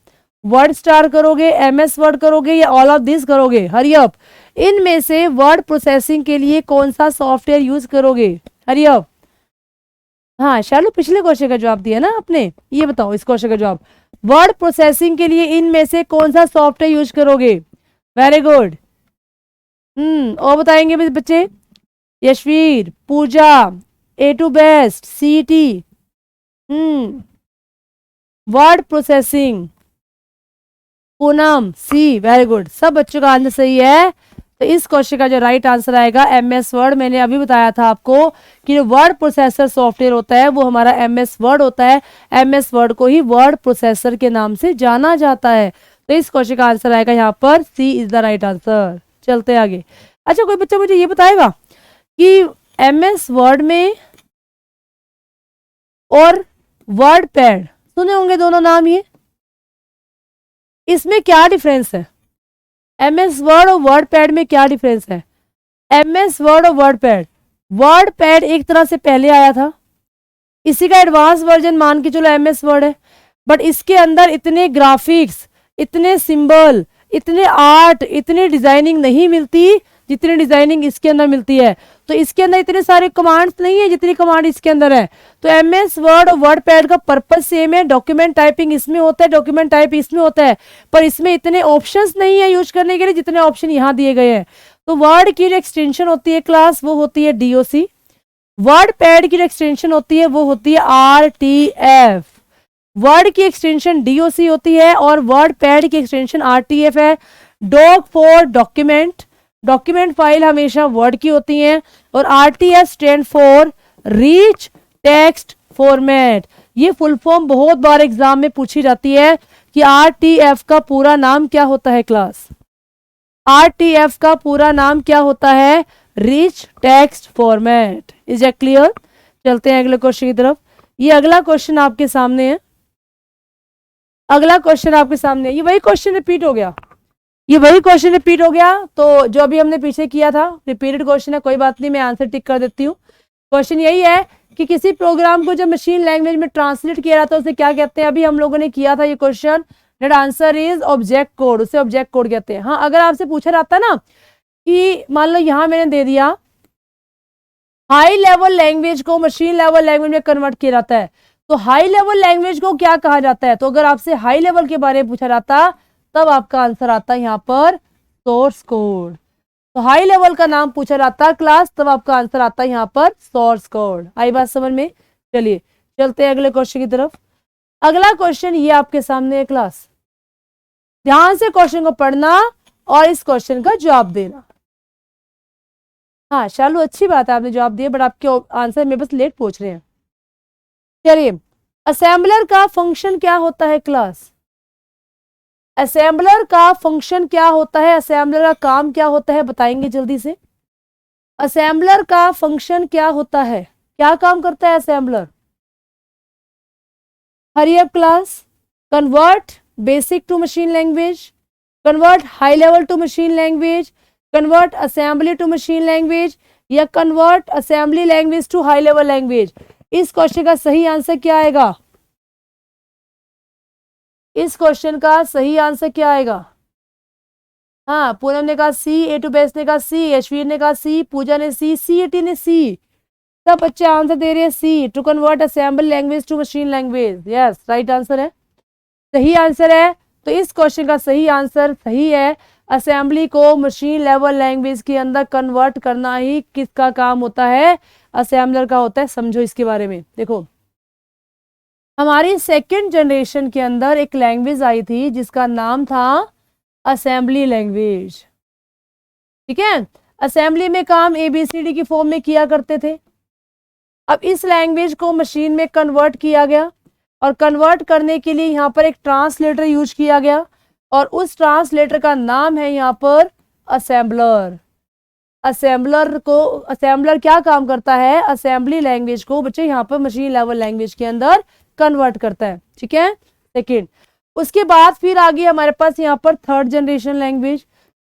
वर्ड स्टार करोगे, एमएस वर्ड करोगे, या ऑल ऑफ दिस करोगे? हरी अप, इनमें से वर्ड प्रोसेसिंग के लिए कौन सा सॉफ्टवेयर यूज करोगे? Hurry up. हाँ शालू, पिछले क्वेश्चन का जवाब दिया ना आपने, ये बताओ इस क्वेश्चन का जवाब। वर्ड प्रोसेसिंग के लिए इनमें से कौन सा सॉफ्टवेयर यूज करोगे? Very good. और बताएंगे बच्चे? यशवीर, पूजा, ए टू बेस्ट, सीटी। वर्ड प्रोसेसिंग, पूनम, सी, वेरी गुड। सब बच्चों का आंसर सही है। तो इस क्वेश्चन का जो राइट आंसर आएगा एमएस वर्ड। मैंने अभी बताया था आपको कि जो वर्ड प्रोसेसर सॉफ्टवेयर होता है वो हमारा एमएस वर्ड होता है। एमएस वर्ड को ही वर्ड प्रोसेसर के नाम से जाना जाता है। तो इस क्वेश्चन का आंसर आएगा यहाँ पर सी इज द राइट आंसर। चलते आगे। अच्छा, कोई बच्चा मुझे ये बताएगा कि एमएस वर्ड में और वर्ड पैड, सुने होंगे दोनों नाम, ये इसमें क्या डिफरेंस है? एमएस वर्ड और वर्ड पैड में क्या डिफरेंस है? एमएस वर्ड और वर्ड पैड एक तरह से पहले आया था, इसी का एडवांस वर्जन मान के चलो एमएस वर्ड है, बट इसके अंदर इतने ग्राफिक्स, इतने सिंबल, इतने आर्ट, इतनी डिजाइनिंग नहीं मिलती जितनी डिजाइनिंग इसके अंदर मिलती है। तो इसके अंदर इतने सारे कमांड्स नहीं है जितनी कमांड इसके अंदर है। तो एमएस वर्ड और वर्ड पैड का पर्पस सेम है, डॉक्यूमेंट टाइपिंग इसमें होता है, डॉक्यूमेंट टाइप इसमें होता है, पर इसमें इतने ऑप्शंस नहीं है यूज करने के लिए जितने ऑप्शन यहाँ दिए गए हैं। तो वर्ड की जो एक्सटेंशन होती है क्लास, वो होती है डीओसी। वर्ड पैड की जो एक्सटेंशन होती है वो होती है आरटीएफ। वर्ड की एक्सटेंशन डीओसी होती है और वर्ड पैड की एक्सटेंशन आरटीएफ है। Doc for document, document file हमेशा वर्ड की होती हैं, और RTF stand for rich text format. ये फुल फॉर्म बहुत बार एग्जाम में पूछी जाती है कि आरटीएफ का पूरा नाम क्या होता है क्लास? आरटीएफ का पूरा नाम क्या होता है? Rich text format. Is it clear? चलते हैं अगले क्वेश्चन की तरफ। ये अगला क्वेश्चन आपके सामने है, अगला क्वेश्चन आपके सामने, ये वही क्वेश्चन रिपीट हो गया। ये वही क्वेश्चन रिपीट हो गया, तो जो अभी हमने पीछे किया था रिपीटेड क्वेश्चन है, कोई बात नहीं, मैं आंसर टिक कर देती हूँ। क्वेश्चन यही है कि किसी प्रोग्राम को जब मशीन लैंग्वेज में ट्रांसलेट किया जाता है उसे क्या कहते हैं। अभी हम लोगों ने किया था ये question, that answer is object code, उसे ऑब्जेक्ट कोड कहते हैं। हाँ, अगर आपसे पूछा जाता ना कि मान लो यहाँ मैंने दे दिया हाई लेवल लैंग्वेज को मशीन लेवल लैंग्वेज में कन्वर्ट किया जाता है, तो हाई लेवल लैंग्वेज को क्या कहा जाता है, तो अगर आपसे हाई लेवल के बारे में पूछा जाता तब आपका आंसर आता है यहाँ पर सोर्स कोड। तो हाई लेवल का नाम पूछा जाता है क्लास, तब आपका आंसर आता है यहाँ पर सोर्स कोड। आई बात समझ में? चलिए चलते हैं अगले क्वेश्चन की तरफ। अगला क्वेश्चन ये आपके सामने है क्लास, ध्यान से क्वेश्चन को पढ़ना और इस क्वेश्चन का जवाब देना। हाँ शालू, अच्छी बात है आपने जवाब दिया, बट आपके आंसर में बस लेट पूछ रहे हैं। चलिए, असेंबलर का फंक्शन क्या होता है क्लास? असेंबलर का फंक्शन क्या होता है, असेंबलर का काम क्या होता है, बताएंगे जल्दी से। असेंबलर का फंक्शन क्या होता है, क्या काम करता है assembler? Hurry up class. Convert basic to machine language, convert high level to machine language, convert assembly to machine language, या convert assembly language to high level language. इस क्वेश्चन का सही आंसर क्या आएगा? इस क्वेश्चन का सही आंसर क्या आएगा? हाँ, पूनम ने कहा सी, ए टू बेस ने कहा सी, यशवीर ने कहा सी, पूजा ने सी, CET ने सी, सब बच्चे आंसर दे रहे हैं C, to convert assemble language to machine language. Yes, right answer है, सही आंसर है। तो इस क्वेश्चन का सही आंसर सही है, असेंबली को मशीन लेवल लैंग्वेज के अंदर कन्वर्ट करना ही किसका काम होता है? असेंबलर का होता है। समझो इसके बारे में। देखो, हमारी सेकेंड जनरेशन के अंदर एक लैंग्वेज आई थी जिसका नाम था असेंबली लैंग्वेज, ठीक है। असेंबली में काम ABCD की फॉर्म में किया करते थे। अब इस लैंग्वेज को मशीन में कन्वर्ट किया गया, और कन्वर्ट करने के लिए यहाँ पर एक ट्रांसलेटर यूज किया गया, और उस ट्रांसलेटर का नाम है यहाँ पर असेंबलर। असेंबलर क्या काम करता है? असेंबली लैंग्वेज को बच्चे यहाँ पर मशीन लेवल लैंग्वेज के अंदर कन्वर्ट करता है, ठीक है। सेकेंड, उसके बाद फिर आ गई हमारे पास यहाँ पर third generation language.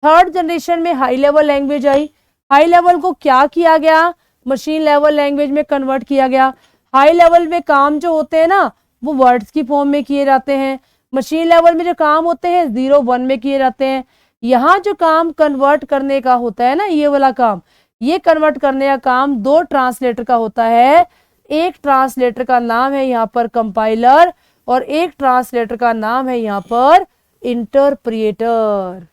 Third generation में हाई लेवल लैंग्वेज आई। हाई लेवल को क्या किया गया? मशीन लेवल लैंग्वेज में कन्वर्ट किया गया। हाई लेवल में काम जो होते हैं ना वो वर्ड्स की फॉर्म में किए जाते हैं, मशीन लेवल में जो काम होते हैं 0 1 में किए जाते हैं। यहाँ जो काम कन्वर्ट करने का होता है ना, ये वाला काम, ये कन्वर्ट करने का काम 2 ट्रांसलेटर का होता है। एक ट्रांसलेटर का नाम है यहाँ पर कंपाइलर, और एक ट्रांसलेटर का नाम है यहाँ पर इंटरप्रिएटर।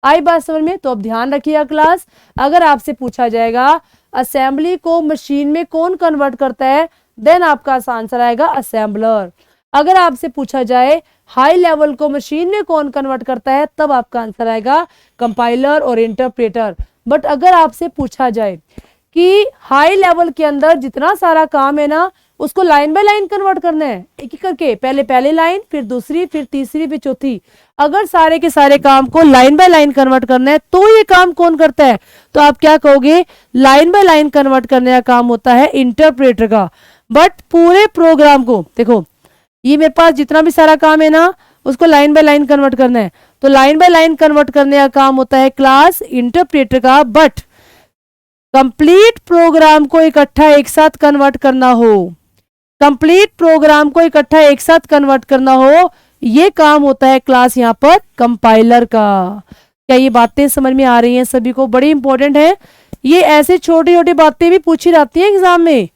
आई बात समझ में? तो अब ध्यान रखिएगा क्लास, अगर आपसे पूछा जाएगा असेंबली को मशीन में कौन कन्वर्ट करता है, देन आपका आंसर आएगा असेंबलर। अगर आपसे पूछा जाए हाई लेवल को मशीन में कौन कन्वर्ट करता है, तब आपका आंसर आएगा कंपाइलर और इंटरप्रेटर। बट अगर आपसे पूछा जाए कि हाई लेवल के अंदर जितना सारा काम है ना उसको लाइन बाय लाइन कन्वर्ट करना है, एक एक करके, पहले पहली लाइन, फिर दूसरी, फिर तीसरी, फिर चौथी, अगर सारे के सारे काम को लाइन बाय लाइन कन्वर्ट करना है तो ये काम कौन करता है? तो आप क्या कहोगे? लाइन बाय लाइन कन्वर्ट करने का काम होता है इंटरप्रेटर का। बट पूरे प्रोग्राम को देखो, ये मेरे पास जितना भी सारा काम है ना उसको लाइन बाय लाइन कन्वर्ट करना है, तो लाइन बाय लाइन कन्वर्ट करने का काम होता है क्लास इंटरप्रेटर का। बट कंप्लीट प्रोग्राम को इकट्ठा एक साथ कन्वर्ट करना हो, कंप्लीट प्रोग्राम को इकट्ठा एक साथ कन्वर्ट करना हो, ये काम होता है क्लास यहाँ पर कंपाइलर का। क्या ये बातें समझ में आ रही हैं सभी को? बड़ी इंपॉर्टेंट है ये, ऐसे छोटी छोटी बातें भी पूछी जाती हैं एग्जाम में,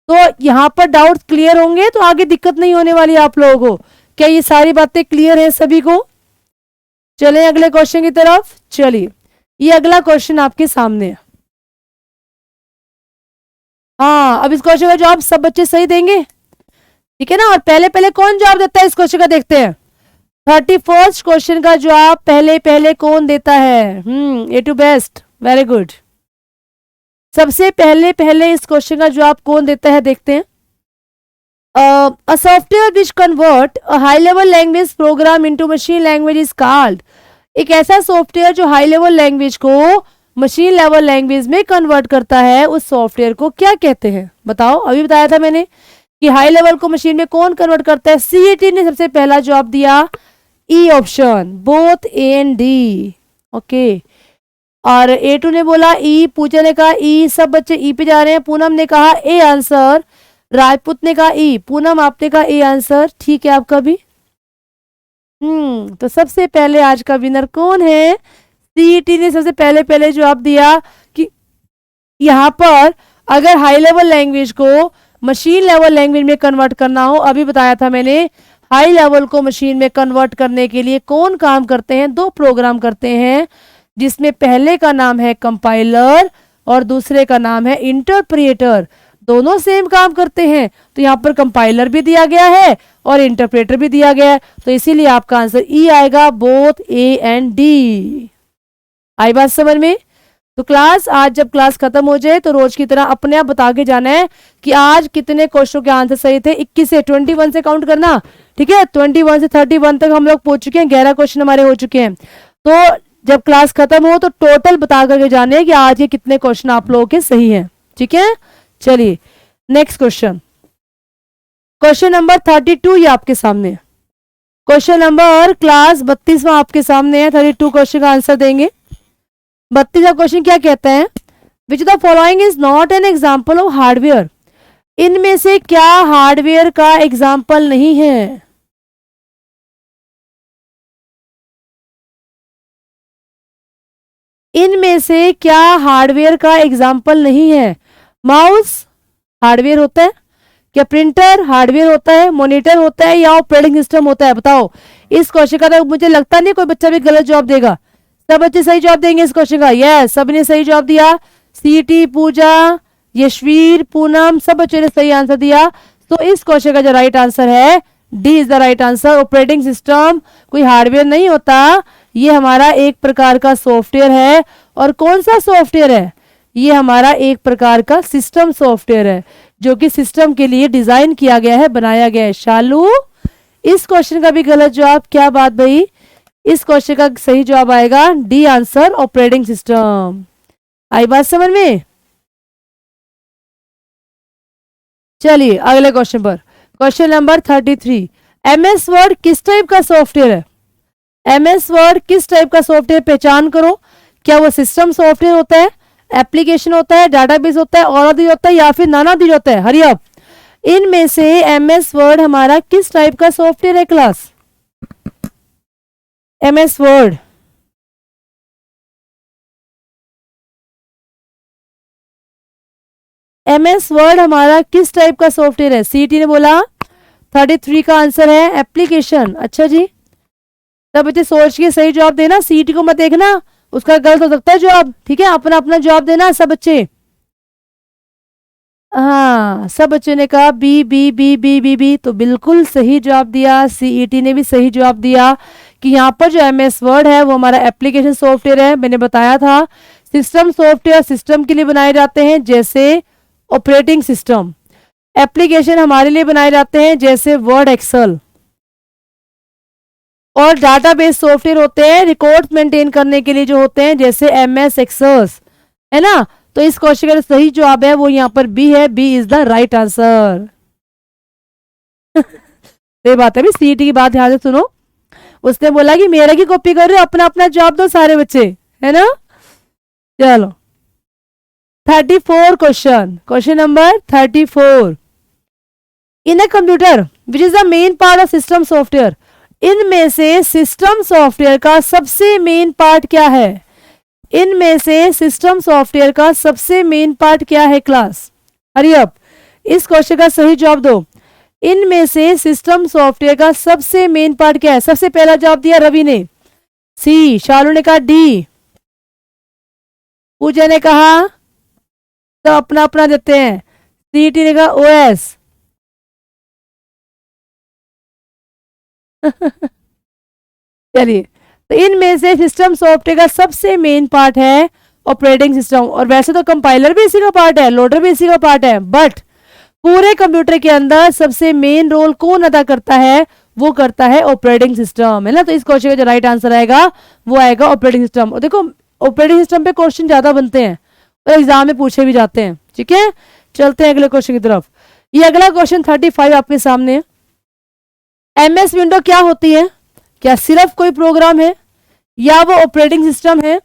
तो यहाँ पर डाउट क्लियर होंगे तो आगे दिक्कत नहीं होने वाली आप लोगों को। क्या ये सारी बातें क्लियर है सभी को? चलें अगले क्वेश्चन की तरफ। चलिए, ये अगला क्वेश्चन आपके सामने है। हाँ, अब इस क्वेश्चन का जवाब सब बच्चे सही देंगे, ठीक है ना। और पहले पहले कौन जवाब देता है इस क्वेश्चन का, देखते हैं। 31st क्वेश्चन का जवाब पहले पहले कौन देता है? A two best, very good. सबसे पहले पहले इस क्वेश्चन का जवाब कौन देता है, देखते हैं। A software which convert a high level language program into machine language is called। एक ऐसा सॉफ्टवेयर जो हाई लेवल लैंग्वेज को मशीन लेवल लैंग्वेज में कन्वर्ट करता है, उस सॉफ्टवेयर को क्या कहते हैं? बताओ, अभी बताया था मैंने कि हाई लेवल को मशीन में कौन कन्वर्ट करता है। CET ने सबसे पहला जवाब दिया E option, both A and D। Okay. और A2 ने बोला ई, पूजा ने कहा ई, सब बच्चे ई पे जा रहे हैं। पूनम ने कहा ए आंसर, राजपूत ने कहा ई, पूनम आपने कहा ए आंसर, ठीक है आपका भी। तो सबसे पहले आज का विनर कौन है? सीईटी ने सबसे पहले पहले जवाब दिया कि यहाँ पर अगर हाई लेवल लैंग्वेज को मशीन लेवल लैंग्वेज में कन्वर्ट करना हो, अभी बताया था मैंने, हाई लेवल को मशीन में कन्वर्ट करने के लिए कौन काम करते हैं? दो प्रोग्राम करते हैं, जिसमें पहले का नाम है कंपाइलर और दूसरे का नाम है इंटरप्रेटर। दोनों सेम काम करते हैं, तो यहाँ पर कंपाइलर भी दिया गया है और इंटरप्रेटर भी दिया गया है, तो इसीलिए आपका आंसर ई आएगा, बोथ ए एंड डी। आई बात समझ में? तो क्लास आज जब क्लास खत्म हो जाए तो रोज की तरह अपने आप बता के जाना है कि आज कितने क्वेश्चन के आंसर सही थे। 21 से 21 से काउंट करना, ठीक है? 21 से 31 तक हम लोग पहुंच चुके हैं, 11 क्वेश्चन हमारे हो चुके हैं। तो जब क्लास खत्म हो तो टोटल बता करके जाने कि आज ये कितने क्वेश्चन आप लोगों के सही हैं, ठीक है? चलिए नेक्स्ट क्वेश्चन, क्वेश्चन नंबर 32 ये आपके सामने। क्वेश्चन नंबर क्लास 32वां आपके सामने है। 32 क्वेश्चन का आंसर देंगे। 32वां क्वेश्चन क्या कहता है? विच the following is not an example of hardware. इनमें से क्या हार्डवेयर का एग्जाम्पल नहीं है? इनमें से क्या हार्डवेयर का एग्जाम्पल नहीं है? माउस हार्डवेयर होता है क्या? प्रिंटर हार्डवेयर होता है? मॉनिटर होता है या ऑपरेटिंग सिस्टम होता है? बताओ। इस क्वेश्चन का तो मुझे लगता नहीं कोई बच्चा भी गलत जवाब देगा। सब बच्चे सही जवाब देंगे इस क्वेश्चन का। यस, सबने सही जवाब दिया। सीटी, पूजा, यशवीर, पूनम, सब बच्चों ने सही आंसर दिया। तो इस क्वेश्चन का जो राइट आंसर है D is the right answer. Operating system कोई हार्डवेयर नहीं होता, ये हमारा एक प्रकार का सॉफ्टवेयर है। और कौन सा सॉफ्टवेयर है? ये हमारा एक प्रकार का सिस्टम सॉफ्टवेयर है, जो कि सिस्टम के लिए डिजाइन किया गया है, बनाया गया है। शालू, इस क्वेश्चन का भी गलत जवाब। क्या बात भाई? इस क्वेश्चन का सही जवाब आएगा डी आंसर, ऑपरेटिंग सिस्टम। आई बात समझ में? चलिए अगले क्वेश्चन पर, क्वेश्चन नंबर 33। एमएस वर्ड किस टाइप का सॉफ्टवेयर है? एमएस वर्ड किस टाइप का सॉफ्टवेयर पहचान करो। क्या वो सिस्टम सॉफ्टवेयर होता है, एप्लीकेशन होता है, डाटाबेस होता है, और अधिक होता है, या फिर नाना अधिक होता है? Hurry up. इनमें से एमएस वर्ड हमारा किस टाइप का सॉफ्टवेयर है class? MS word MS word हमारा किस टाइप का सॉफ्टवेयर है? सीटी ने बोला 33 का आंसर है एप्लीकेशन। अच्छा जी, सब बच्चे सोच के सही जवाब देना, सीटी को मत देखना, उसका गलत हो सकता है जवाब, ठीक है? अपना अपना जवाब देना सब बच्चे। हाँ, सब बच्चों ने कहा B B B B B B, तो बिल्कुल सही जवाब दिया। सीईटी ने भी सही जवाब दिया कि यहाँ पर जो एमएस वर्ड है वो हमारा एप्लीकेशन सॉफ्टवेयर है। मैंने बताया था सिस्टम सॉफ्टवेयर सिस्टम के लिए बनाए जाते हैं, जैसे ऑपरेटिंग सिस्टम। एप्लीकेशन हमारे लिए बनाए जाते हैं, जैसे वर्ड, एक्सेल। और डाटाबेस सॉफ्टवेयर होते हैं रिकॉर्ड्स मेंटेन करने के लिए जो होते हैं, जैसे एमएस एक्सेल, है ना? तो इस क्वेश्चन का सही जवाब है वो यहाँ पर बी है। B is the right answer. ये बात है भी, सीटी की बात ध्यान से सुनो। उसने बोला कि मेरा की कॉपी कर रहे हो, अपना अपना जवाब दो सारे बच्चे, है ना? चलो 34 question, question number 34। In a computer which is the main part of system software. इनमें से सिस्टम सॉफ्टवेयर का सबसे मेन पार्ट क्या है? इनमें से सिस्टम सॉफ्टवेयर का सबसे मेन पार्ट क्या है क्लास? हरी अप, इस क्वेश्चन का सही जवाब दो। इनमें से सिस्टम सॉफ्टवेयर का सबसे मेन पार्ट क्या है? सबसे पहला जवाब दिया रवि ने, सी। शालू ने कहा डी। पूजा ने कहा, तो अपना अपना देते हैं। सीटी ने कहा ओएस। चलिए, तो इनमें से सिस्टम सॉफ्टवेयर का सबसे मेन पार्ट है ऑपरेटिंग सिस्टम। और वैसे तो कंपाइलर भी इसी का पार्ट है, लोडर भी इसी का पार्ट है, बट पूरे कंप्यूटर के अंदर सबसे मेन रोल कौन अदा करता है? वो करता है ऑपरेटिंग सिस्टम, है ना? तो इस क्वेश्चन का जो राइट आंसर आएगा वो आएगा ऑपरेटिंग सिस्टम। और देखो ऑपरेटिंग सिस्टम पे क्वेश्चन ज्यादा बनते हैं और एग्जाम में पूछे भी जाते हैं, ठीक है? चलते हैं अगले क्वेश्चन की तरफ। ये अगला क्वेश्चन 35 आपके सामने है। एमएस विंडो क्या होती है? क्या सिर्फ कोई प्रोग्राम है, या वो ऑपरेटिंग सिस्टम है,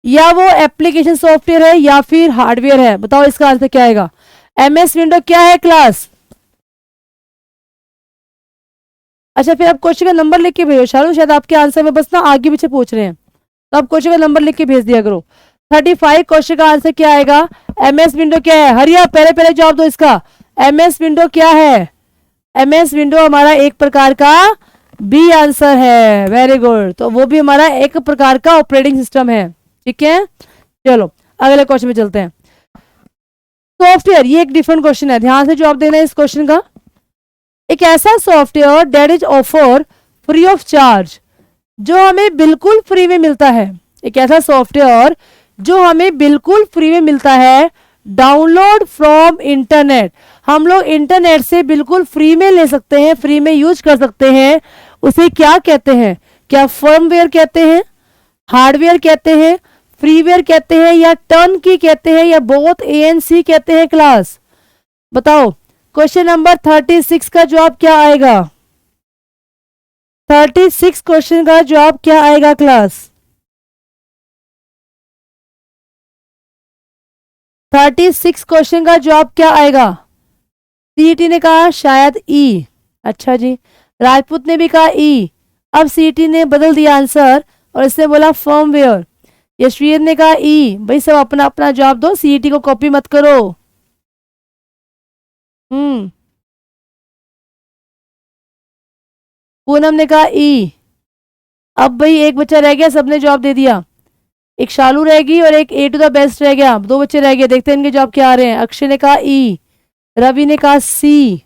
या वो एप्लीकेशन सॉफ्टवेयर है, या फिर हार्डवेयर है? बताओ इसका आंसर क्या आएगा। एमएस विंडो क्या है क्लास? अच्छा फिर आप क्वेश्चन का नंबर लिख के भेजो शालू, शायद आपके आंसर में बस ना आगे पीछे पूछ रहे हैं, तो आप क्वेश्चन का नंबर लिख के भेज दिया करो। 35 क्वेश्चन का आंसर क्या आएगा? एमएस विंडो क्या है? हरिया पहले पहले जवाब दो इसका। एमएस विंडो क्या है? एमएस विंडो हमारा एक प्रकार का बी आंसर है, वेरी गुड। तो वो भी हमारा एक प्रकार का ऑपरेटिंग सिस्टम है, ठीक है। चलो अगले क्वेश्चन में चलते हैं। सॉफ्टवेयर, ये एक डिफरेंट क्वेश्चन है, ध्यान से जवाब देना है इस क्वेश्चन का। एक ऐसा software that is offer free of charge, जो हमें बिल्कुल फ्री में मिलता है। एक ऐसा सॉफ्टवेयर जो हमें बिल्कुल फ्री में मिलता है, डाउनलोड फ्रॉम इंटरनेट, हम लोग इंटरनेट से बिल्कुल फ्री में ले सकते हैं, फ्री में यूज कर सकते हैं, उसे क्या कहते हैं? क्या फर्मवेयर कहते हैं, हार्डवेयर कहते हैं, फ्रीवेयर कहते हैं, या टर्न की कहते हैं, या बोथ एएनसी कहते हैं क्लास? बताओ। क्वेश्चन नंबर 36 का जवाब क्या आएगा? 36 क्वेश्चन का जवाब क्या आएगा क्लास? 36 क्वेश्चन का जवाब क्या आएगा? सीईटी ने कहा शायद ई। अच्छा जी, राजपूत ने भी कहा ई। अब सीईटी ने बदल दिया आंसर और इसने बोला फर्मवेयर। यशवीर ने कहा ई। भाई सब अपना अपना जवाब दो, सीईटी को कॉपी मत करो। पूनम ने कहा ई। अब भाई एक बच्चा रह गया, सबने जवाब दे दिया। एक शालू रहेगी और एक ए टू द बेस्ट रह गया, दो बच्चे रह गए, देखते हैं इनके जवाब क्या आ रहे हैं। अक्षय ने कहा ई, रवि ने कहा सी।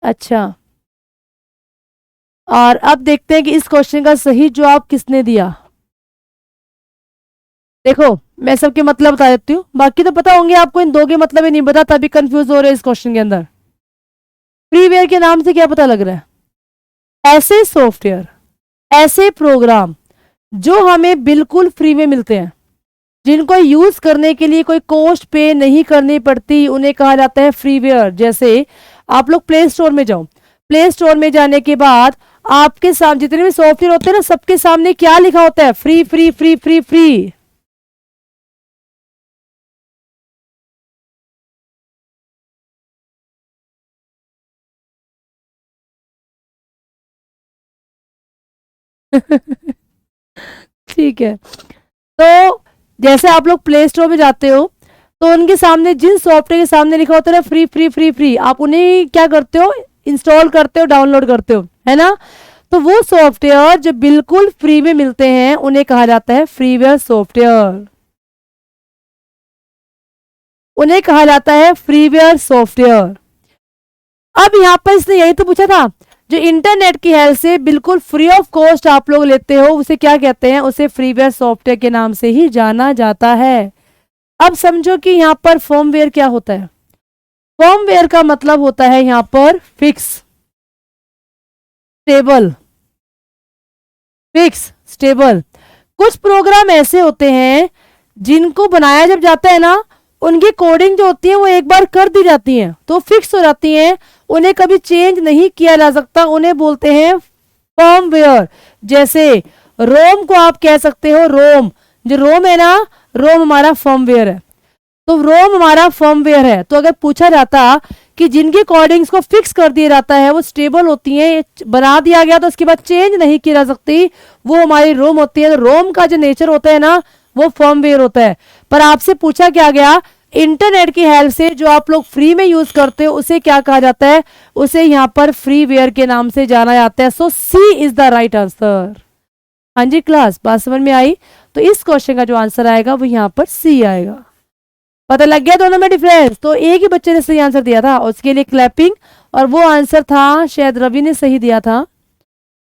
अच्छा, और अब देखते हैं कि इस क्वेश्चन का सही जवाब किसने दिया। देखो मैं सबके मतलब बता देती हूँ, बाकी तो पता होंगे आपको, इन दो के मतलब ही नहीं पता, तभी कंफ्यूज हो रहे हैं इस क्वेश्चन के अंदर। फ्रीवेयर के नाम से क्या पता लग रहा है? ऐसे सॉफ्टवेयर, ऐसे प्रोग्राम जो हमें बिल्कुल फ्री में मिलते हैं, जिनको यूज करने के लिए कोई कॉस्ट पे नहीं करनी पड़ती, उन्हें कहा जाता है फ्रीवेयर। जैसे आप लोग प्ले स्टोर में जाओ, प्ले स्टोर में जाने के बाद आपके सामने जितने भी सॉफ्टवेयर होते हैं ना, सबके सामने क्या लिखा होता है? Free free free free free. ठीक है, तो जैसे आप लोग प्ले स्टोर में जाते हो, तो उनके सामने जिन सॉफ्टवेयर के सामने लिखा होता है ना फ्री फ्री फ्री फ्री, आप उन्हें क्या करते हो? इंस्टॉल करते हो, डाउनलोड करते हो, है ना। तो वो सॉफ्टवेयर जो बिल्कुल फ्री में मिलते हैं, उन्हें कहा जाता है फ्रीवेयर सॉफ्टवेयर। उन्हें कहा जाता है फ्रीवेयर सॉफ्टवेयर। अब यहाँ पर इसने यही तो पूछा था, जो इंटरनेट की हेल्प से बिल्कुल फ्री ऑफ कॉस्ट आप लोग लेते हो, उसे क्या कहते हैं? उसे फ्रीवेयर सॉफ्टवेयर के नाम से ही जाना जाता है। अब समझो कि यहाँ पर फर्मवेयर क्या होता है। फर्मवेयर का मतलब होता है यहाँ पर फिक्स, स्टेबल, फिक्स स्टेबल। कुछ प्रोग्राम ऐसे होते हैं जिनको बनाया जब जाता है ना, उनकी कोडिंग जो होती है वो एक बार कर दी जाती है तो फिक्स हो जाती हैं, उन्हें कभी चेंज नहीं किया जा सकता, उन्हें बोलते हैं फर्मवेयर। जैसे रोम को आप कह सकते हो रोम, जो रोम है ना, रोम हमारा फर्मवेयर है। तो रोम हमारा फर्मवेयर है। तो अगर पूछा जाता कि जिनके कोडिंग्स को फिक्स कर दिया जाता है वो स्टेबल होती हैं, बना दिया गया तो उसके बाद चेंज नहीं की जा सकती, वो हमारी रोम होती है। तो रोम का जो नेचर होता है ना, वो फर्मवेयर होता है। पर आपसे पूछा क्या गया, इंटरनेट की हेल्प से जो आप लोग फ्री में यूज करते हो उसे क्या कहा जाता है? उसे यहाँ पर फ्रीवेयर के नाम से जाना जाता है। सो सी इज द राइट आंसर। हाँ जी क्लास, बात समझ में आई? तो इस क्वेश्चन का जो आंसर आएगा वो यहाँ पर सी आएगा। पता लग गया दोनों में डिफरेंस? तो एक ही बच्चे ने सही आंसर दिया था, उसके लिए क्लैपिंग। और वो आंसर था, शायद रवि ने सही दिया था,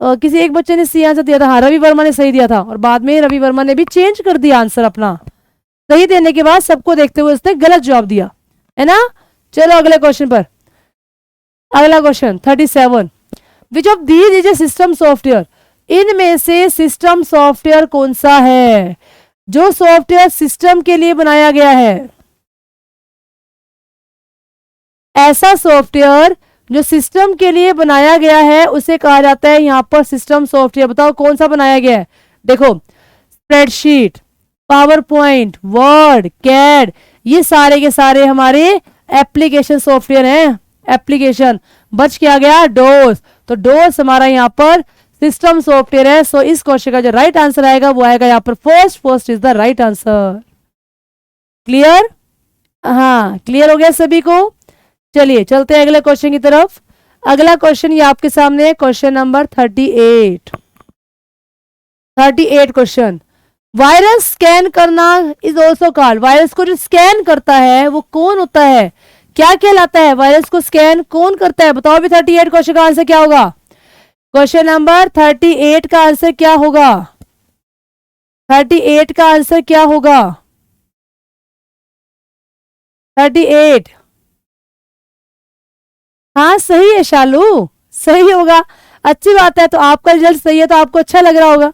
किसी एक बच्चे ने सही आंसर दिया था। हाँ, रवि वर्मा ने सही दिया था, और बाद में रवि वर्मा ने भी चेंज कर दिया आंसर अपना। सही देने के बाद सबको देखते हुए उसने गलत जवाब दिया, है ना। चलो अगले क्वेश्चन पर। अगला question 37, which of these is a system software? इनमें से सिस्टम सॉफ्टवेयर कौन सा है जो सॉफ्टवेयर सिस्टम के लिए बनाया गया है? ऐसा सॉफ्टवेयर जो सिस्टम के लिए बनाया गया है उसे कहा जाता है यहाँ पर सिस्टम सॉफ्टवेयर। बताओ कौन सा बनाया गया है? देखो, spreadsheet, PowerPoint, Word, CAD, ये सारे के सारे हमारे एप्लीकेशन सॉफ्टवेयर हैं। एप्लीकेशन बच क्या गया? डोस। तो डोस हमारा यहाँ पर सिस्टम सॉफ्टवेयर है। सो इस क्वेश्चन का जो राइट आंसर आएगा वो आएगा यहाँ पर first is the right answer. Clear? हाँ, क्लियर हो गया सभी को? चलिए चलते हैं अगले क्वेश्चन की तरफ। अगला क्वेश्चन ये आपके सामने है, question number 38 question. Virus scan करना इज ऑल्सो कॉल्ड। वायरस को जो स्कैन करता है वो कौन होता है? क्या कहलाता है? वायरस को स्कैन कौन करता है? बताओ भी 38 क्वेश्चन का आंसर क्या होगा? क्वेश्चन नंबर 38 का आंसर क्या होगा? 38 का आंसर क्या होगा? 38। हाँ सही है शालू, सही होगा, अच्छी बात है। तो आपका रिजल्ट सही है तो आपको अच्छा लग रहा होगा।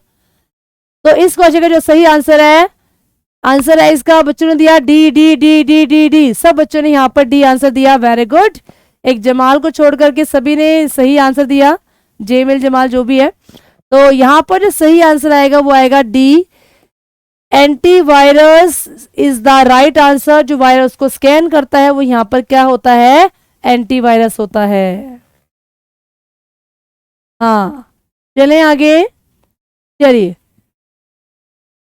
तो इस क्वेश्चन का जो सही आंसर है इसका बच्चों ने दिया D D D D D D. सब बच्चों ने यहाँ पर डी आंसर दिया, वेरी गुड। एक जमाल को छोड़ करके सभी ने सही आंसर दिया, जेमेल जमाल जो भी है। तो यहाँ पर जो सही आंसर आएगा वो आएगा D, antivirus is the right answer. जो वायरस को स्कैन करता है वो यहाँ पर क्या होता है? एंटीवायरस होता है। हाँ चलें आगे। चलिए,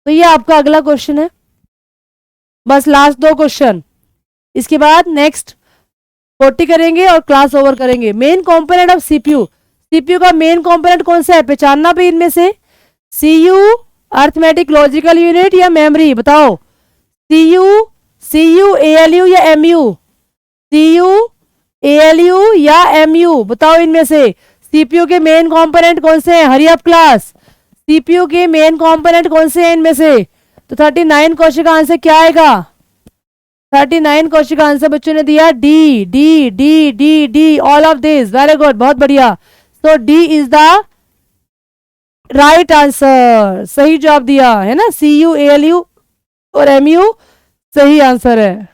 तो ये आपका अगला क्वेश्चन है, बस लास्ट 2 क्वेश्चन, इसके बाद नेक्स्ट 40 करेंगे और क्लास ओवर करेंगे। Main component of CPU. CPU का मेन कंपोनेंट कौन सा है? पहचानना भी इनमें से। सीयू, अर्थमेटिक लॉजिकल यूनिट या मेमोरी? बताओ। सीयू एएलयू या एमयू? सीयू एएलयू या एमयू? बताओ इनमें से सीपीयू के मेन कंपोनेंट कौन से हैं? हरी अप क्लास, सीपीयू के मेन कंपोनेंट कौन से हैं इनमें से? तो 39 क्वेश्चन का आंसर क्या आएगा? 39 क्वेश्चन का आंसर बच्चों ने दिया D D D D D, all of this, very good, बहुत बढ़िया। So D is the right answer, सही जवाब दिया है ना। सीयू एएलयू और एमयू सही आंसर है।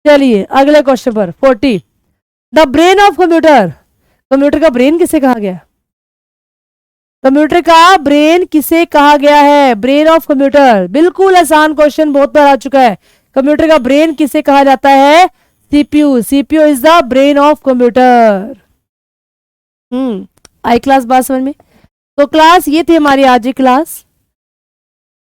चलिए अगले क्वेश्चन पर 40। The brain of computer. Computer का ब्रेन किसे कहा गया? कंप्यूटर का ब्रेन किसे कहा गया है? ब्रेन ऑफ कंप्यूटर, बिल्कुल आसान क्वेश्चन, बहुत बार आ चुका है। कंप्यूटर का ब्रेन किसे कहा जाता है? CPU. CPU is the brain of computer. I class बात समझ में? तो क्लास ये थी हमारी आज की क्लास,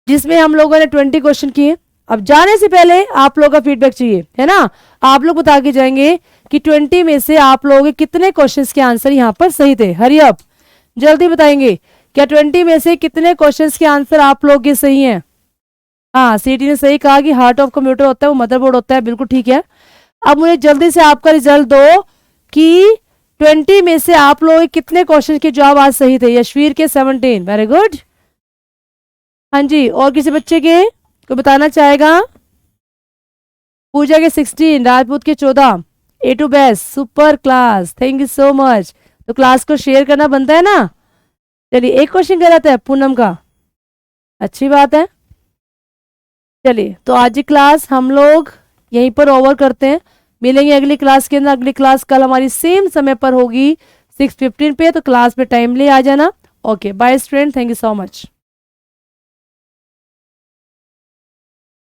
जिसमें हम लोगों ने 20 क्वेश्चन किए। अब जाने से पहले आप लोगों का फीडबैक चाहिए, है ना। आप लोग बता के जाएंगे कि 20 में से आप लोगों के कितने क्वेश्चंस के आंसर यहाँ पर सही थे। हरी अप, जल्दी बताएंगे, क्या 20 में से कितने क्वेश्चंस के आंसर आप लोग के सही हैं? हाँ, सीटी ने सही कहा कि हार्ट ऑफ कंप्यूटर होता है वो मदरबोर्ड होता है, बिल्कुल ठीक है। अब मुझे जल्दी से आपका रिजल्ट दो कि 20 में से आप लोग कितने क्वेश्चन के जवाब आज सही थे। यशवीर के 17, वेरी गुड। हाँ जी, और किसी बच्चे के कोई बताना चाहेगा? पूजा के 16, राजपूत के 14, a two best, super class, thank you so much. तो क्लास को शेयर करना बनता है ना। चलिए एक क्वेश्चन कराता है पूनम का, अच्छी बात है। चलिए तो आज की क्लास हम लोग यहीं पर ओवर करते हैं, मिलेंगे अगली क्लास के अंदर। अगली क्लास कल हमारी सेम समय पर होगी 6:15 पे, तो क्लास पे टाइमली आ जाना। Okay bye student, thank you so much.